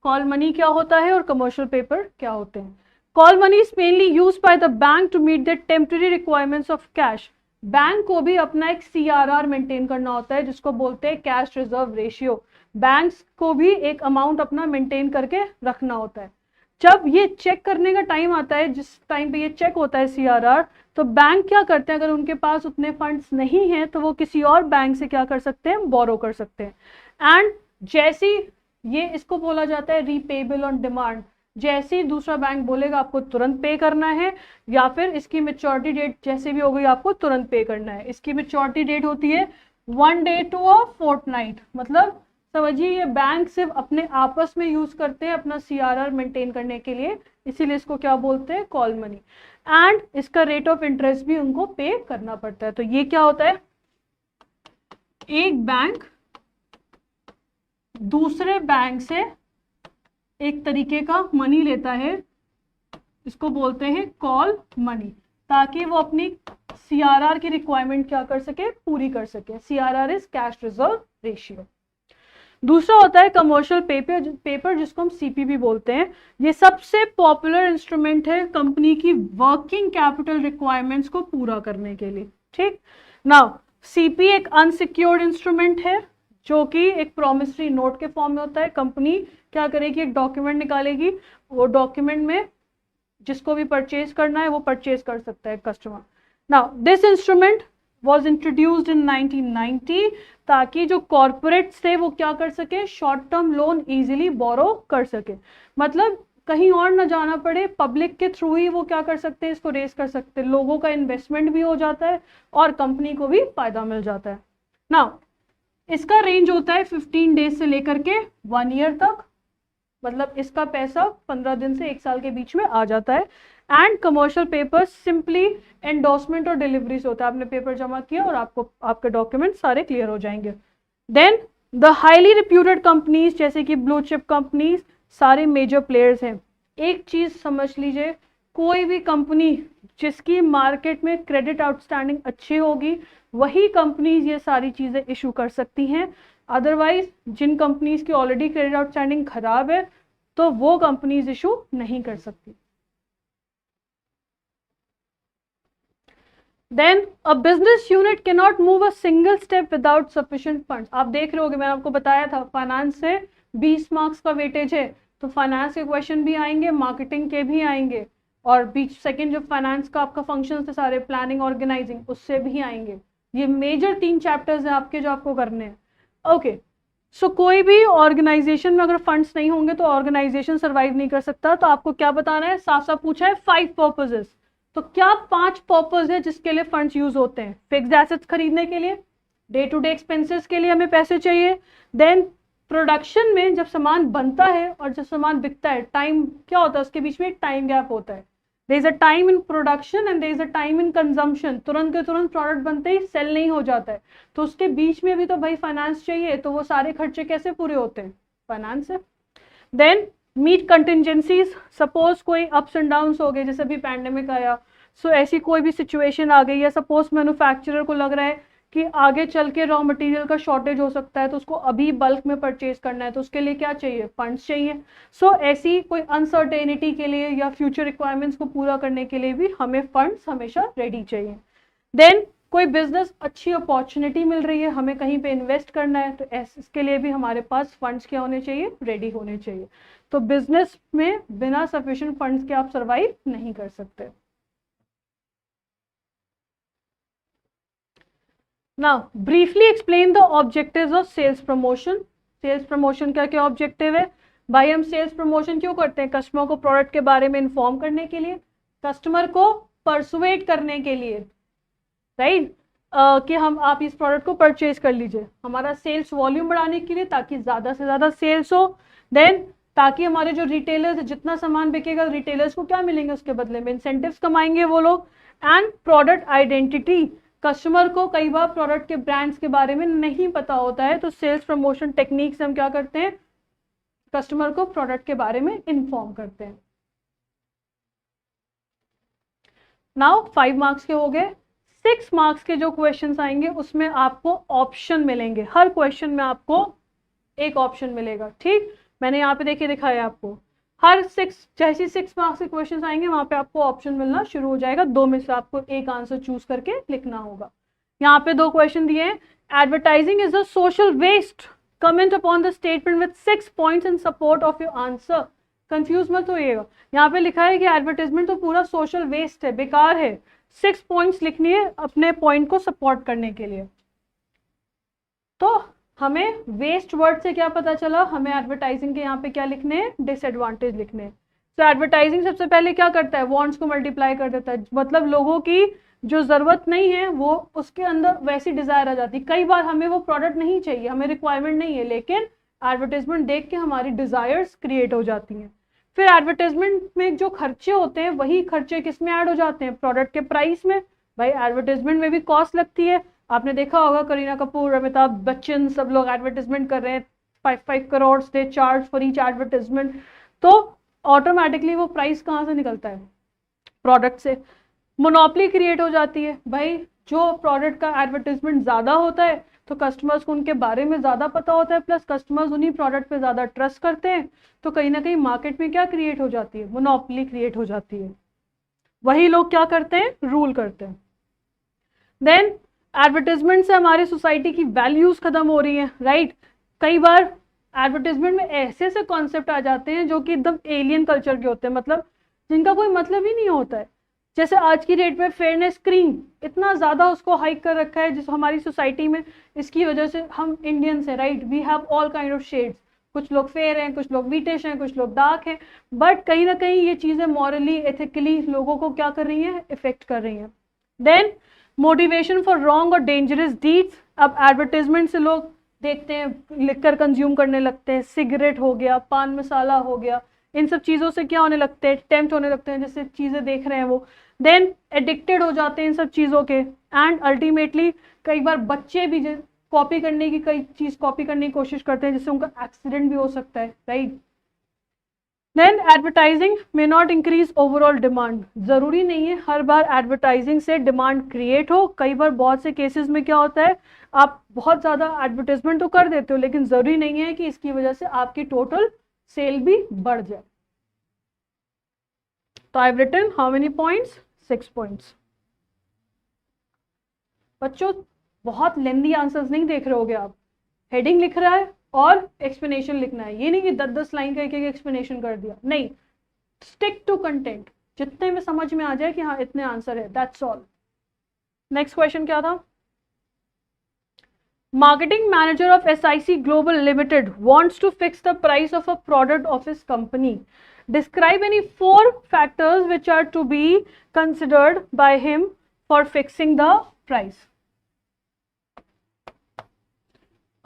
Speaker 1: कॉल मनी क्या होता है और कमर्शियल पेपर क्या होते हैं? Call money is mainly used by the bank to meet the temporary requirements of cash. Bank को भी अपना एक CRR मेंटेन करना होता है जिसको बोलते हैं कैश रिजर्व रेशियो। बैंक्स को भी एक अमाउंट अपना मेंटेन करके रखना होता है। जब ये चेक करने का टाइम आता है, जिस टाइम पे ये चेक होता है CRR, तो बैंक क्या करते हैं, अगर उनके पास उतने फंड्स नहीं हैं तो वो किसी और बैंक से क्या कर सकते हैं, बोरो कर सकते हैं। एंड जैसी ये इसको बोला जाता है रीपेबल ऑन डिमांड। जैसे ही दूसरा बैंक बोलेगा आपको तुरंत पे करना है, या फिर इसकी मेच्योरिटी डेट जैसे भी हो गई आपको तुरंत पे करना है। इसकी मेच्योरिटी डेट होती है 1 डे टू अ फोर्टनाइट, मतलब समझिए ये बैंक सिर्फ अपने आपस में यूज करते हैं अपना CRR मेंटेन करने के लिए, इसीलिए इसको क्या बोलते हैं, कॉल मनी। एंड इसका रेट ऑफ इंटरेस्ट भी उनको पे करना पड़ता है। तो ये क्या होता है, एक बैंक दूसरे बैंक से एक तरीके का मनी लेता है, इसको बोलते हैं कॉल मनी, ताकि वो अपनी CRR की रिक्वायरमेंट क्या कर सके, पूरी कर सके। CRR is cash reserve ratio. दूसरा होता है कमर्शियल पेपर जिसको हम CPP बोलते हैं। ये सबसे पॉपुलर इंस्ट्रूमेंट है कंपनी की वर्किंग कैपिटल रिक्वायरमेंट्स को पूरा करने के लिए। ठीक, नाउ CP एक अनसिक्योर्ड इंस्ट्रूमेंट है जो कि एक प्रॉमिसरी नोट के फॉर्म में होता है। कंपनी क्या करेगी, एक डॉक्यूमेंट निकालेगी, वो डॉक्यूमेंट में जिसको भी परचेज करना है वो परचेज कर सकता है customer. Now this instrument was introduced in 1990 ताकि जो कॉर्पोरेट्स थे वो क्या कर सके, शॉर्ट टर्म लोन इजीली बोरो कर सके, मतलब कहीं और ना जाना पड़े, पब्लिक के थ्रू ही वो क्या कर सकते हैं, इसको रेस कर सकते हैं। लोगों का इन्वेस्टमेंट भी हो जाता है और कंपनी को भी फायदा मिल जाता है। नाउ इसका रेंज होता है 15 डेज से लेकर के 1 ईयर तक, मतलब इसका पैसा 15 दिन से 1 साल के बीच में आ जाता है। And commercial paper simply endorsement और डिलीवरी से होता है, आपने पेपर जमा किया और आपको आपके डॉक्यूमेंट सारे क्लियर हो जाएंगे। Then the highly reputed companies जैसे कि ब्लू चिप कंपनीज सारे मेजर प्लेयर्स हैं। एक चीज समझ लीजिए, कोई भी कंपनी जिसकी मार्केट में क्रेडिट आउटस्टैंडिंग अच्छी होगी वही कंपनीज ये सारी चीजें इशू कर सकती हैं। अदरवाइज जिन कंपनीज की ऑलरेडी क्रेडिट आउटस्टैंडिंग खराब है तो वो कंपनीज इशू नहीं कर सकती। Then a business unit can not move a single step without sufficient funds. आप देख रहे होगे, मैंने आपको बताया था फाइनेंस से 20 मार्क्स का वेटेज है, तो फाइनेंस के क्वेश्चन भी आएंगे, मार्केटिंग के भी आएंगे, और बीच सेकंड जो फाइनेंस का आपका फंक्शन थे सारे प्लानिंग ऑर्गेनाइजिंग उससे भी आएंगे। ये मेजर 3 चैप्टर्स हैं आपके जो आपको करने हैं। ओके, सो कोई भी ऑर्गेनाइजेशन में अगर फंड्स नहीं होंगे तो ऑर्गेनाइजेशन सर्वाइव नहीं कर सकता। तो आपको क्या बताना है, साफ साफ पूछा है 5 पर्पजेस। तो क्या 5 पर्पज है जिसके लिए फंड्स यूज होते हैं? फिक्स्ड एसेट्स खरीदने के लिए, डे टू डे एक्सपेंसेस के लिए हमें पैसे चाहिए, देन प्रोडक्शन में जब सामान बनता है और जब सामान बिकता है टाइम क्या होता है, उसके बीच में एक टाइम गैप होता है। There is a time in production and there is a time in consumption. तुरंत के तुरंत प्रोडक्ट बनते ही सेल नहीं हो जाता है, तो उसके बीच में भी तो भाई फाइनेंस चाहिए। तो वो सारे खर्चे कैसे पूरे होते हैं? फाइनेंस से। देन मीट कंटिजेंसीज, सपोज कोई अप्स एंड डाउन्स हो गए, जैसे अभी पैंडेमिक आया, सो ऐसी कोई भी सिचुएशन आ गई है, सपोज मैन्युफैक्चरर को लग रहा है कि आगे चल के रॉ मटेरियल का शॉर्टेज हो सकता है, तो उसको अभी बल्क में परचेज करना है, तो उसके लिए क्या चाहिए? फंड्स चाहिए। सो ऐसी कोई अनसर्टेनिटी के लिए या फ्यूचर रिक्वायरमेंट्स को पूरा करने के लिए भी हमें फंड्स हमेशा रेडी चाहिए। देन कोई बिजनेस अच्छी अपॉर्चुनिटी मिल रही है, हमें कहीं पे इन्वेस्ट करना है, तो इसके लिए भी हमारे पास फंड्स क्या होने चाहिए? रेडी होने चाहिए। तो बिजनेस में बिना सफिशिएंट फंड्स के आप सर्वाइव नहीं कर सकते। Now, briefly explain the objectives of sales promotion. Sales promotion का क्या ऑब्जेक्टिव है? भाई हम सेल्स प्रमोशन क्यों करते हैं? कस्टमर को प्रोडक्ट के बारे में इन्फॉर्म करने के लिए, कस्टमर को परसुएट करने के लिए, राइट, कि हम आप इस प्रोडक्ट को परचेज कर लीजिए, हमारा सेल्स वॉल्यूम बढ़ाने के लिए ताकि ज़्यादा से ज़्यादा सेल्स हो। देन ताकि हमारे जो रिटेलर्स है, जितना सामान बिकेगा रिटेलर्स को क्या मिलेंगे उसके बदले में? इंसेंटिव्स कमाएंगे वो लोग। एंड प्रोडक्ट आइडेंटिटी, कस्टमर को कई बार प्रोडक्ट के ब्रांड्स के बारे में नहीं पता होता है, तो सेल्स प्रमोशन टेक्निक से हम क्या करते हैं? कस्टमर को प्रोडक्ट के बारे में इन्फॉर्म करते हैं। नाउ 5 मार्क्स के हो गए। 6 मार्क्स के जो क्वेश्चंस आएंगे उसमें आपको ऑप्शन मिलेंगे, हर क्वेश्चन में आपको एक ऑप्शन मिलेगा। ठीक, मैंने यहाँ पे देखिए दिखाया आपको, हर 6 जैसे 6 मार्क्स के क्वेश्चंस आएंगे वहां पे आपको ऑप्शन मिलना शुरू हो जाएगा, 2 में से आपको एक आंसर चूज करके लिखना होगा। यहाँ पे 2 क्वेश्चन दिए हैं। Advertising is a social waste, comment upon the statement with 6 points in support of your answer. Confuse मत होइएगा, यहाँ पे लिखा है कि एडवर्टाइजमेंट तो पूरा सोशल वेस्ट है, बेकार है, 6 पॉइंट्स लिखनी है अपने पॉइंट को सपोर्ट करने के लिए। तो हमें वेस्ट वर्ड से क्या पता चला? हमें एडवर्टाइजिंग के यहाँ पे क्या लिखने हैं? डिसएडवांटेज लिखने हैं। तो एडवर्टाइजिंग सबसे पहले क्या करता है? वांट्स को मल्टीप्लाई कर देता है, मतलब लोगों की जो जरूरत नहीं है वो उसके अंदर वैसी डिजायर आ जाती है। कई बार हमें वो प्रोडक्ट नहीं चाहिए, हमें रिक्वायरमेंट नहीं है, लेकिन एडवर्टाइजमेंट देख के हमारी डिजायर्स क्रिएट हो जाती हैं। फिर एडवर्टाइजमेंट में जो खर्चे होते हैं वही खर्चे किस में ऐड हो जाते हैं? प्रोडक्ट के प्राइस में। भाई एडवर्टाइजमेंट में भी कॉस्ट लगती है, आपने देखा होगा करीना कपूर, अमिताभ बच्चन सब लोग एडवर्टाइजमेंट कर रहे हैं, 5 crore they charge for each advertisement, तो ऑटोमेटिकली वो प्राइस कहाँ से निकलता है? प्रोडक्ट से। मोनोपोली क्रिएट हो जाती है, भाई जो प्रोडक्ट का एडवर्टाइजमेंट ज़्यादा होता है तो कस्टमर्स को उनके बारे में ज़्यादा पता होता है, प्लस कस्टमर्स उन्हीं प्रोडक्ट पे ज़्यादा ट्रस्ट करते हैं, तो कहीं ना कहीं मार्केट में क्या क्रिएट हो जाती है? मोनोपोली क्रिएट हो जाती है। वही लोग क्या करते हैं? रूल करते हैं। देन एडवर्टाइजमेंट से हमारी सोसाइटी की वैल्यूज खत्म हो रही हैं, राइट। कई बार एडवर्टाइजमेंट में ऐसे ऐसे कॉन्सेप्ट आ जाते हैं जो कि एकदम एलियन कल्चर के होते हैं, मतलब जिनका कोई मतलब ही नहीं होता है। जैसे आज की डेट में फेयरनेस क्रीम इतना ज़्यादा उसको हाइक कर रखा है जिस हमारी सोसाइटी में, इसकी वजह से हम इंडियंस हैं, right, we have all kind of shades, कुछ लोग फेयर हैं, कुछ लोग वीटिश हैं, कुछ लोग डार्क हैं, बट कहीं ना कहीं ये चीज़ें मॉरली एथिकली लोगों को क्या कर रही हैं? इफेक्ट कर रही हैं। देन मोटिवेशन फॉर रॉन्ग और डेंजरस डीड्स, अब एडवर्टाइजमेंट से लोग देखते हैं लिखकर कंज्यूम करने लगते हैं, सिगरेट हो गया, पान मसाला हो गया, इन सब चीज़ों से क्या होने लगते हैं, टेम्प्ट होने लगते हैं, जैसे चीज़ें देख रहे हैं वो, देन एडिक्टेड हो जाते हैं इन सब चीज़ों के, एंड अल्टीमेटली कई बार बच्चे भी कॉपी करने की, कई चीज़ कॉपी करने की कोशिश करते हैं जिससे उनका एक्सीडेंट भी हो सकता है, right. Then advertising may not increase overall demand, जरूरी नहीं है हर बार एडवर्टाइजिंग से डिमांड क्रिएट हो, कई बार बहुत से केसेस में क्या होता है, आप बहुत ज़्यादा एडवर्टाइजमेंट तो कर देते हो लेकिन ज़रूरी नहीं है कि इसकी वजह से आपकी टोटल सेल भी बढ़ जाए। तो I have written how many points, 6 points. बच्चों बहुत लेंदी आंसर्स नहीं देख रहे होगे आप, हेडिंग लिख रहा है और एक्सप्लेनेशन लिखना है, ये नहीं कि 10-10 लाइन का एक एक एक्सप्लेनेशन कर दिया, नहीं, स्टिक टू कंटेंट, जितने में समझ में आ जाए कि हाँ इतने आंसर है, दैट्स ऑल। नेक्स्ट क्वेश्चन क्या था, marketing manager of SIC Global Limited wants to fix the price of a product of his company. Describe any 4 factors which are to be considered by him for fixing the price.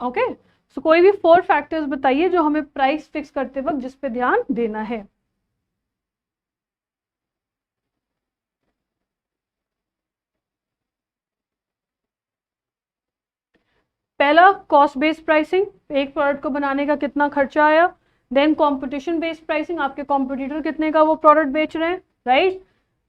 Speaker 1: Okay, so कोई भी 4 factors बताइए जो हमें price fix करते वक्त जिस पे ध्यान देना है। पहला कॉस्ट बेस्ड प्राइसिंग, एक प्रोडक्ट को बनाने का कितना खर्चा आया, देन कॉम्पिटिशन बेस्ड प्राइसिंग, आपके कॉम्पिटिटर कितने का वो प्रोडक्ट बेच रहे हैं, राइट,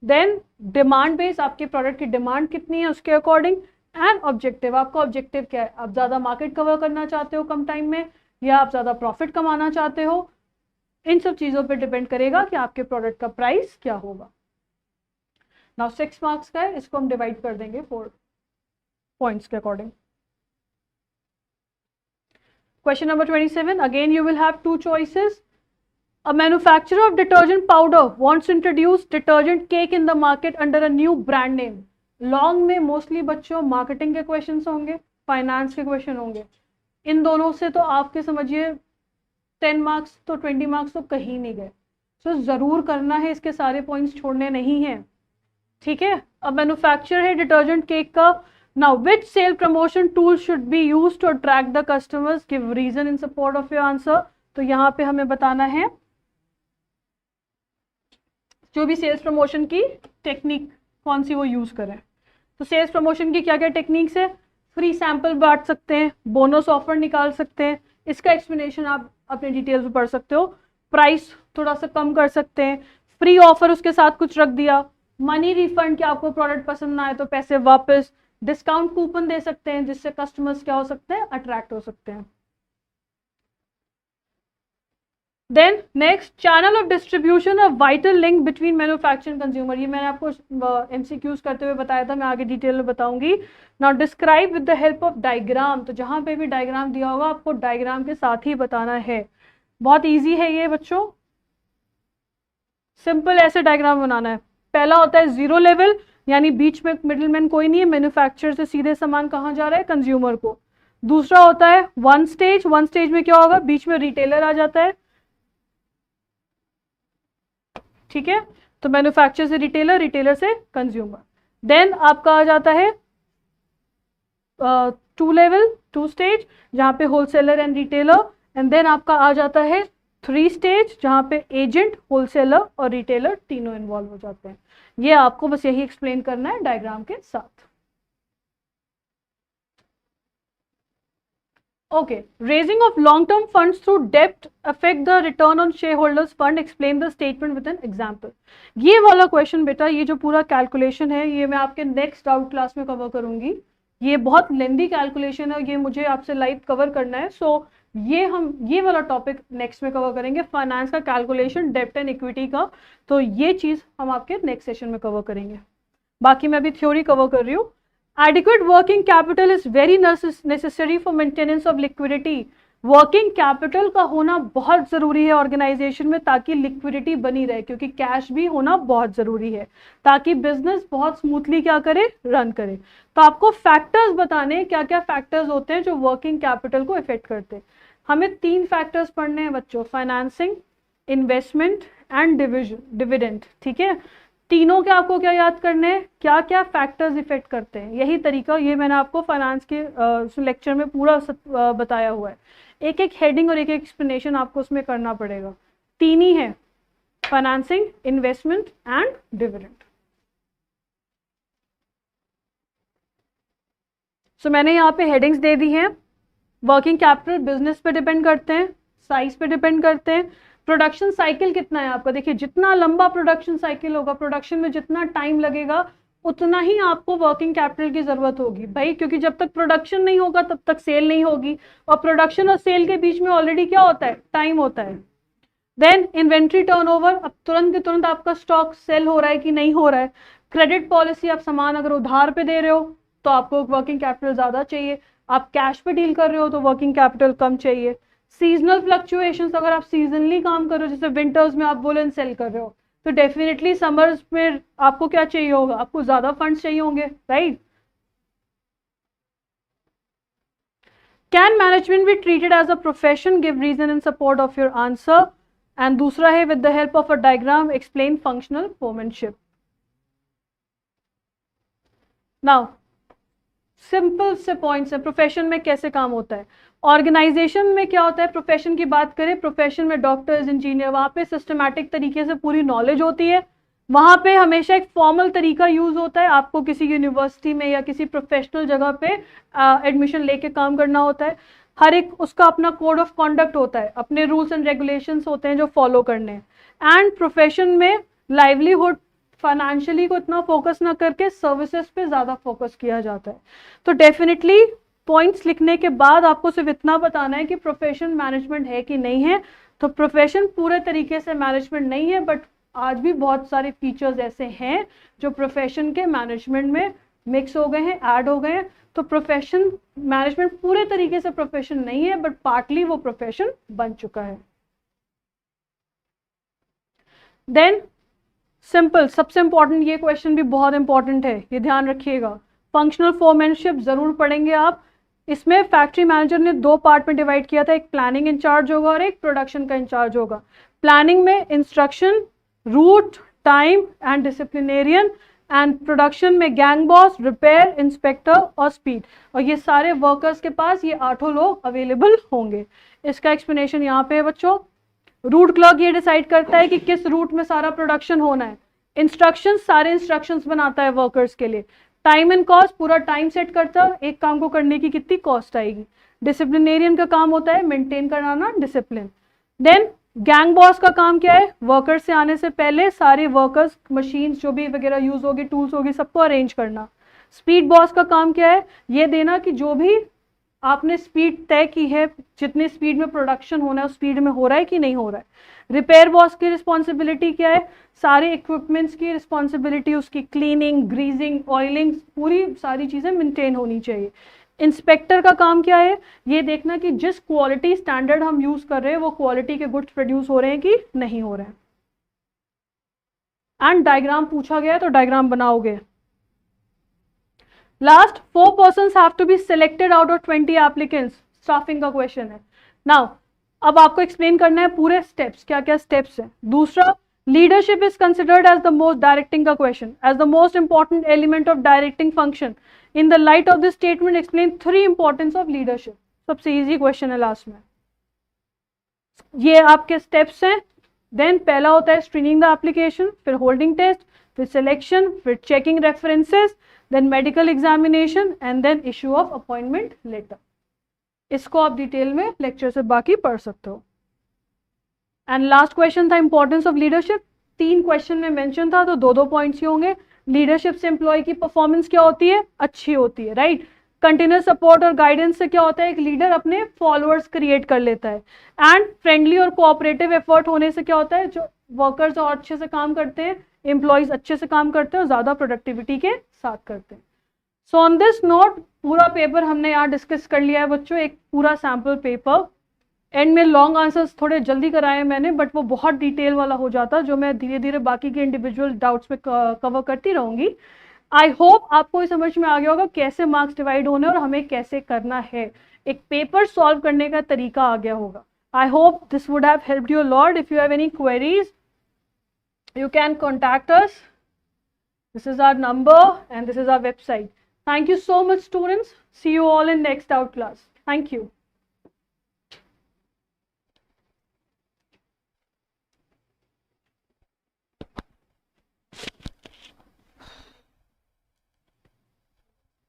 Speaker 1: देन डिमांड बेस्ड, आपके प्रोडक्ट की डिमांड कितनी है उसके अकॉर्डिंग, एंड ऑब्जेक्टिव, आपका ऑब्जेक्टिव क्या है, आप ज़्यादा मार्केट कवर करना चाहते हो कम टाइम में या आप ज़्यादा प्रॉफिट कमाना चाहते हो, इन सब चीज़ों पर डिपेंड करेगा कि आपके प्रोडक्ट का प्राइस क्या होगा। नाउ 6 मार्क्स का है, इसको हम डिवाइड कर देंगे 4 पॉइंट्स के according. Question number 27, again you will have 2 choices. A manufacturer of detergent powder wants to introduce detergent cake in the market under a new brand name. Long में mostly बच्चों marketing के questions होंगे, finance के question होंगे, इन दोनों से तो आपके समझिए 10 मार्क्स तो 20 मार्क्स तो कहीं नहीं गए, तो ज़रूर करना है, इसके सारे पॉइंट्स छोड़ने नहीं हैं, ठीक है। अब मैन्युफैक्चर है डिटर्जेंट केक का, now which sale promotion tool should be used to attract the customers, give reason in support of your answer। तो यहाँ पे हमें बताना है जो भी सेल्स प्रमोशन की टेक्निक कौन सी वो यूज करें। तो सेल्स प्रमोशन की क्या क्या टेक्निक्स है, फ्री सैंपल बांट सकते हैं, बोनस ऑफर निकाल सकते हैं, इसका एक्सप्लेनेशन आप अपने डिटेल्स में पढ़ सकते हो, प्राइस थोड़ा सा कम कर सकते हैं, फ्री ऑफर उसके साथ कुछ रख दिया, मनी रिफंड कि आपको प्रोडक्ट पसंद ना आए तो पैसे वापस, डिस्काउंट कूपन दे सकते हैं जिससे कस्टमर्स क्या हो सकते हैं, अट्रैक्ट हो सकते हैं। Then next, channel of distribution, a vital link between manufacturing consumer, ये मैंने आपको MCQs करते हुए बताया था, मैं आगे डिटेल में बताऊंगी। Now describe with the help of diagram, तो जहां पे भी डायग्राम दिया होगा आपको डायग्राम के साथ ही बताना है, बहुत ईजी है ये बच्चों, सिंपल ऐसे डायग्राम बनाना है। पहला होता है जीरो लेवल, यानी बीच में मिडिलमैन कोई नहीं है, मैन्युफैक्चरर से सीधे सामान कहाँ जा रहा है, कंज्यूमर को। दूसरा होता है वन स्टेज, वन स्टेज में क्या होगा, बीच में रिटेलर आ जाता है, ठीक है, तो मैन्युफैक्चरर से रिटेलर, रिटेलर से कंज्यूमर। देन आपका आ जाता है 2 लेवल, 2 स्टेज, जहां पे wholesaler and retailer, and then आपका आ जाता है 3 स्टेज, जहां पे एजेंट, होलसेलर और रिटेलर तीनों इन्वॉल्व हो जाते हैं। ये आपको बस यही एक्सप्लेन करना है डायग्राम के साथ। Okay, raising of long term funds through डेब्ट affect the return on share holders fund, explain the statement with an example. ये वाला क्वेश्चन बेटा, ये जो पूरा कैलकुलेशन है ये मैं आपके नेक्स्ट डाउट क्लास में कवर करूंगी, ये बहुत लेंदी कैलकुलेशन है, ये मुझे आपसे लाइव कवर करना है, सो ये वाला टॉपिक नेक्स्ट में कवर करेंगे, फाइनेंस का कैलकुलेशन, डेब्ट एंड इक्विटी का, तो ये चीज हम आपके नेक्स्ट सेशन में कवर करेंगे। बाकी मैं अभी थ्योरी कवर कर रही हूँ। Adequate working capital is very necessary for maintenance of liquidity, working capital का होना बहुत जरूरी है ऑर्गेनाइजेशन में, ताकि लिक्विडिटी बनी रहे, क्योंकि कैश भी होना बहुत जरूरी है ताकि बिजनेस बहुत स्मूथली क्या करे, रन करे। तो आपको फैक्टर्स बताने, क्या क्या फैक्टर्स होते हैं जो वर्किंग कैपिटल को इफेक्ट करते हैं। हमें 3 फैक्टर्स पढ़ने हैं बच्चों, फाइनेंसिंग, इन्वेस्टमेंट एंड डिविडेंड, ठीक है। तीनों के आपको क्या याद करने हैं, क्या क्या फैक्टर्स इफेक्ट करते हैं, यही तरीका, ये मैंने आपको फाइनेंस के लेक्चर में पूरा बताया हुआ है। एक एक हेडिंग और एक एक एक्सप्लेनेशन आपको उसमें करना पड़ेगा, 3 ही है, फाइनेंसिंग, इन्वेस्टमेंट एंड डिविडेंड। सो मैंने यहाँ पे हेडिंग्स दे दी हैं। वर्किंग कैपिटल बिजनेस पे डिपेंड करते हैं, साइज पे डिपेंड करते हैं, प्रोडक्शन साइकिल कितना है आपका। देखिए जितना लंबा प्रोडक्शन साइकिल होगा, प्रोडक्शन में जितना टाइम लगेगा, उतना ही आपको वर्किंग कैपिटल की जरूरत होगी भाई, क्योंकि जब तक प्रोडक्शन नहीं होगा तब तक सेल नहीं होगी, और प्रोडक्शन और सेल के बीच में ऑलरेडी क्या होता है, टाइम होता है। देन इन्वेंट्री टर्नओवर, अब तुरंत के तुरंत आपका स्टॉक सेल हो रहा है कि नहीं हो रहा है। क्रेडिट पॉलिसी, आप सामान अगर उधार पे दे रहे हो तो आपको वर्किंग कैपिटल ज्यादा चाहिए, आप कैश पे डील कर रहे हो तो वर्किंग कैपिटल कम चाहिए। सीजनल फ्लक्चुएशंस, अगर आप सीजनली काम कर रहे हो, जैसे विंटर्स में आप वुलन सेल कर रहे हो, तो डेफिनेटली समर्स में आपको क्या चाहिए होगा, आपको ज्यादा फंड्स चाहिए होंगे, right. Can management be treated as a profession, give reason in support of your answer. And दूसरा है with the help of a diagram explain functional foremanship. Now simple से पॉइंट्स है, प्रोफेशन में कैसे काम होता है, ऑर्गेनाइजेशन में क्या होता है। प्रोफेशन की बात करें, प्रोफेशन में डॉक्टर्स, इंजीनियर, वहां पे सिस्टमैटिक तरीके से पूरी नॉलेज होती है, वहां पे हमेशा एक फॉर्मल तरीका यूज होता है, आपको किसी यूनिवर्सिटी में या किसी प्रोफेशनल जगह पे एडमिशन लेके काम करना होता है। हर एक उसका अपना कोड ऑफ कॉन्डक्ट होता है, अपने रूल्स एंड रेगुलेशंस होते हैं जो फॉलो करने हैं। एंड प्रोफेशन में लाइवलीहुड, फाइनेंशियली को इतना फोकस ना करके सर्विसेज पे ज्यादा फोकस किया जाता है। तो डेफिनेटली पॉइंट्स लिखने के बाद आपको सिर्फ इतना बताना है कि प्रोफेशन मैनेजमेंट है कि नहीं है। तो प्रोफेशन पूरे तरीके से मैनेजमेंट नहीं है, बट आज भी बहुत सारे फीचर्स ऐसे हैं जो प्रोफेशन के मैनेजमेंट में मिक्स हो गए हैं, ऐड हो गए हैं। तो प्रोफेशन मैनेजमेंट पूरे तरीके से प्रोफेशन नहीं है, बट पार्टली वो प्रोफेशन बन चुका है। देन सिंपल, सबसे इंपॉर्टेंट, ये क्वेश्चन भी बहुत इंपॉर्टेंट है, ये ध्यान रखिएगा। फंक्शनल फोरमैनशिप जरूर पढ़ेंगे आप। इसमें फैक्ट्री मैनेजर ने दो पार्ट में डिवाइड किया था, एक प्लानिंग इंचार्ज होगा और एक प्रोडक्शन का इंचार्ज होगा। प्लानिंग में instruction, route, time and disciplinarian, and production में गैंग बॉस, रिपेयर, इंस्पेक्टर और स्पीड। और ये सारे वर्कर्स के पास ये 8 लोग अवेलेबल होंगे। इसका एक्सप्लेनेशन यहाँ पे है बच्चों। रूट क्लर्क ये डिसाइड करता है कि किस रूट में सारा प्रोडक्शन होना है। इंस्ट्रक्शंस, सारे इंस्ट्रक्शंस बनाता है वर्कर्स के लिए। टाइम एंड कॉस्ट, पूरा टाइम सेट करता है, एक काम को करने की कितनी कॉस्ट आएगी। डिसिप्लिनेरियन का काम होता है मेंटेन कराना डिसिप्लिन। देन गैंग बॉस का काम क्या है, वर्कर्स से आने से पहले सारे वर्कर्स, मशीन जो भी वगैरह यूज होगी, टूल्स होगी, सबको अरेंज करना। स्पीड बॉस का काम क्या है, ये देना कि जो भी आपने स्पीड तय की है, जितनी स्पीड में प्रोडक्शन होना है उस स्पीड में हो रहा है कि नहीं हो रहा है। रिपेयर बॉस की रिस्पॉन्सिबिलिटी क्या है, सारे इक्विपमेंट्स की रिस्पॉन्सिबिलिटी, उसकी क्लीनिंग, ग्रीजिंग, ऑयलिंग, पूरी सारी चीजें मेंटेन होनी चाहिए। इंस्पेक्टर का काम क्या है, ये देखना कि जिस क्वालिटी स्टैंडर्ड हम यूज कर रहे हैं वो क्वालिटी के गुड्स प्रोड्यूस हो रहे हैं कि नहीं हो रहे हैं। एंड डायग्राम पूछा गया है तो डायग्राम बनाओगे। Last 4 persons have to be selected out of 20 applicants, staffing का क्वेश्चन है। नाउ अब आपको एक्सप्लेन करना है पूरे स्टेप्स, क्या क्या स्टेप्स हैं। दूसरा, leadership is considered as the most, directing का question, as the most important element of directing function. In the light of this statement explain 3 importance of leadership. सबसे इजी क्वेश्चन है लास्ट में। ये आपके स्टेप्स हैं। Then पहला होता है स्क्रीनिंग द एप्लीकेशन, फिर होल्डिंग टेस्ट, फिर सिलेक्शन, फिर checking references, then medical examination and then issue of appointment letter. इसको आप डिटेल में लेक्चर से बाकी पढ़ सकते हो। एंड लास्ट क्वेश्चन था इंपॉर्टेंस ऑफ लीडरशिप। 3 क्वेश्चन में मेंशन था तो 2-2 पॉइंट्स ही होंगे। लीडरशिप से एम्प्लॉय की परफॉर्मेंस क्या होती है, अच्छी होती है, राइट। कंटिन्यूस सपोर्ट और गाइडेंस से क्या होता है, एक लीडर अपने फॉलोअर्स क्रिएट कर लेता है। एंड फ्रेंडली और कोऑपरेटिव एफर्ट होने से क्या होता है, जो वर्कर्स और अच्छे से काम करते हैं, एम्प्लॉयज अच्छे से काम करते हैं और ज्यादा प्रोडक्टिविटी के साथ करते हैं। सो ऑन दिस नोट पूरा पेपर हमने यहाँ डिस्कस कर लिया है बच्चों, एक पूरा सैम्पल पेपर। एंड में लॉन्ग आंसर्स थोड़े जल्दी कराए मैंने, बट वो बहुत डिटेल वाला हो जाता, जो मैं धीरे धीरे बाकी के इंडिविजुअल डाउट्स पे कवर करती रहूंगी। आई होप आपको ये समझ में आ गया होगा कैसे मार्क्स डिवाइड होने और हमें कैसे करना है, एक पेपर सॉल्व करने का तरीका आ गया होगा। I hope this would have helped you a lot. If you have any queries you can contact us. This is our number and this is our website. Thank you so much, students. See you all in next out class. Thank you.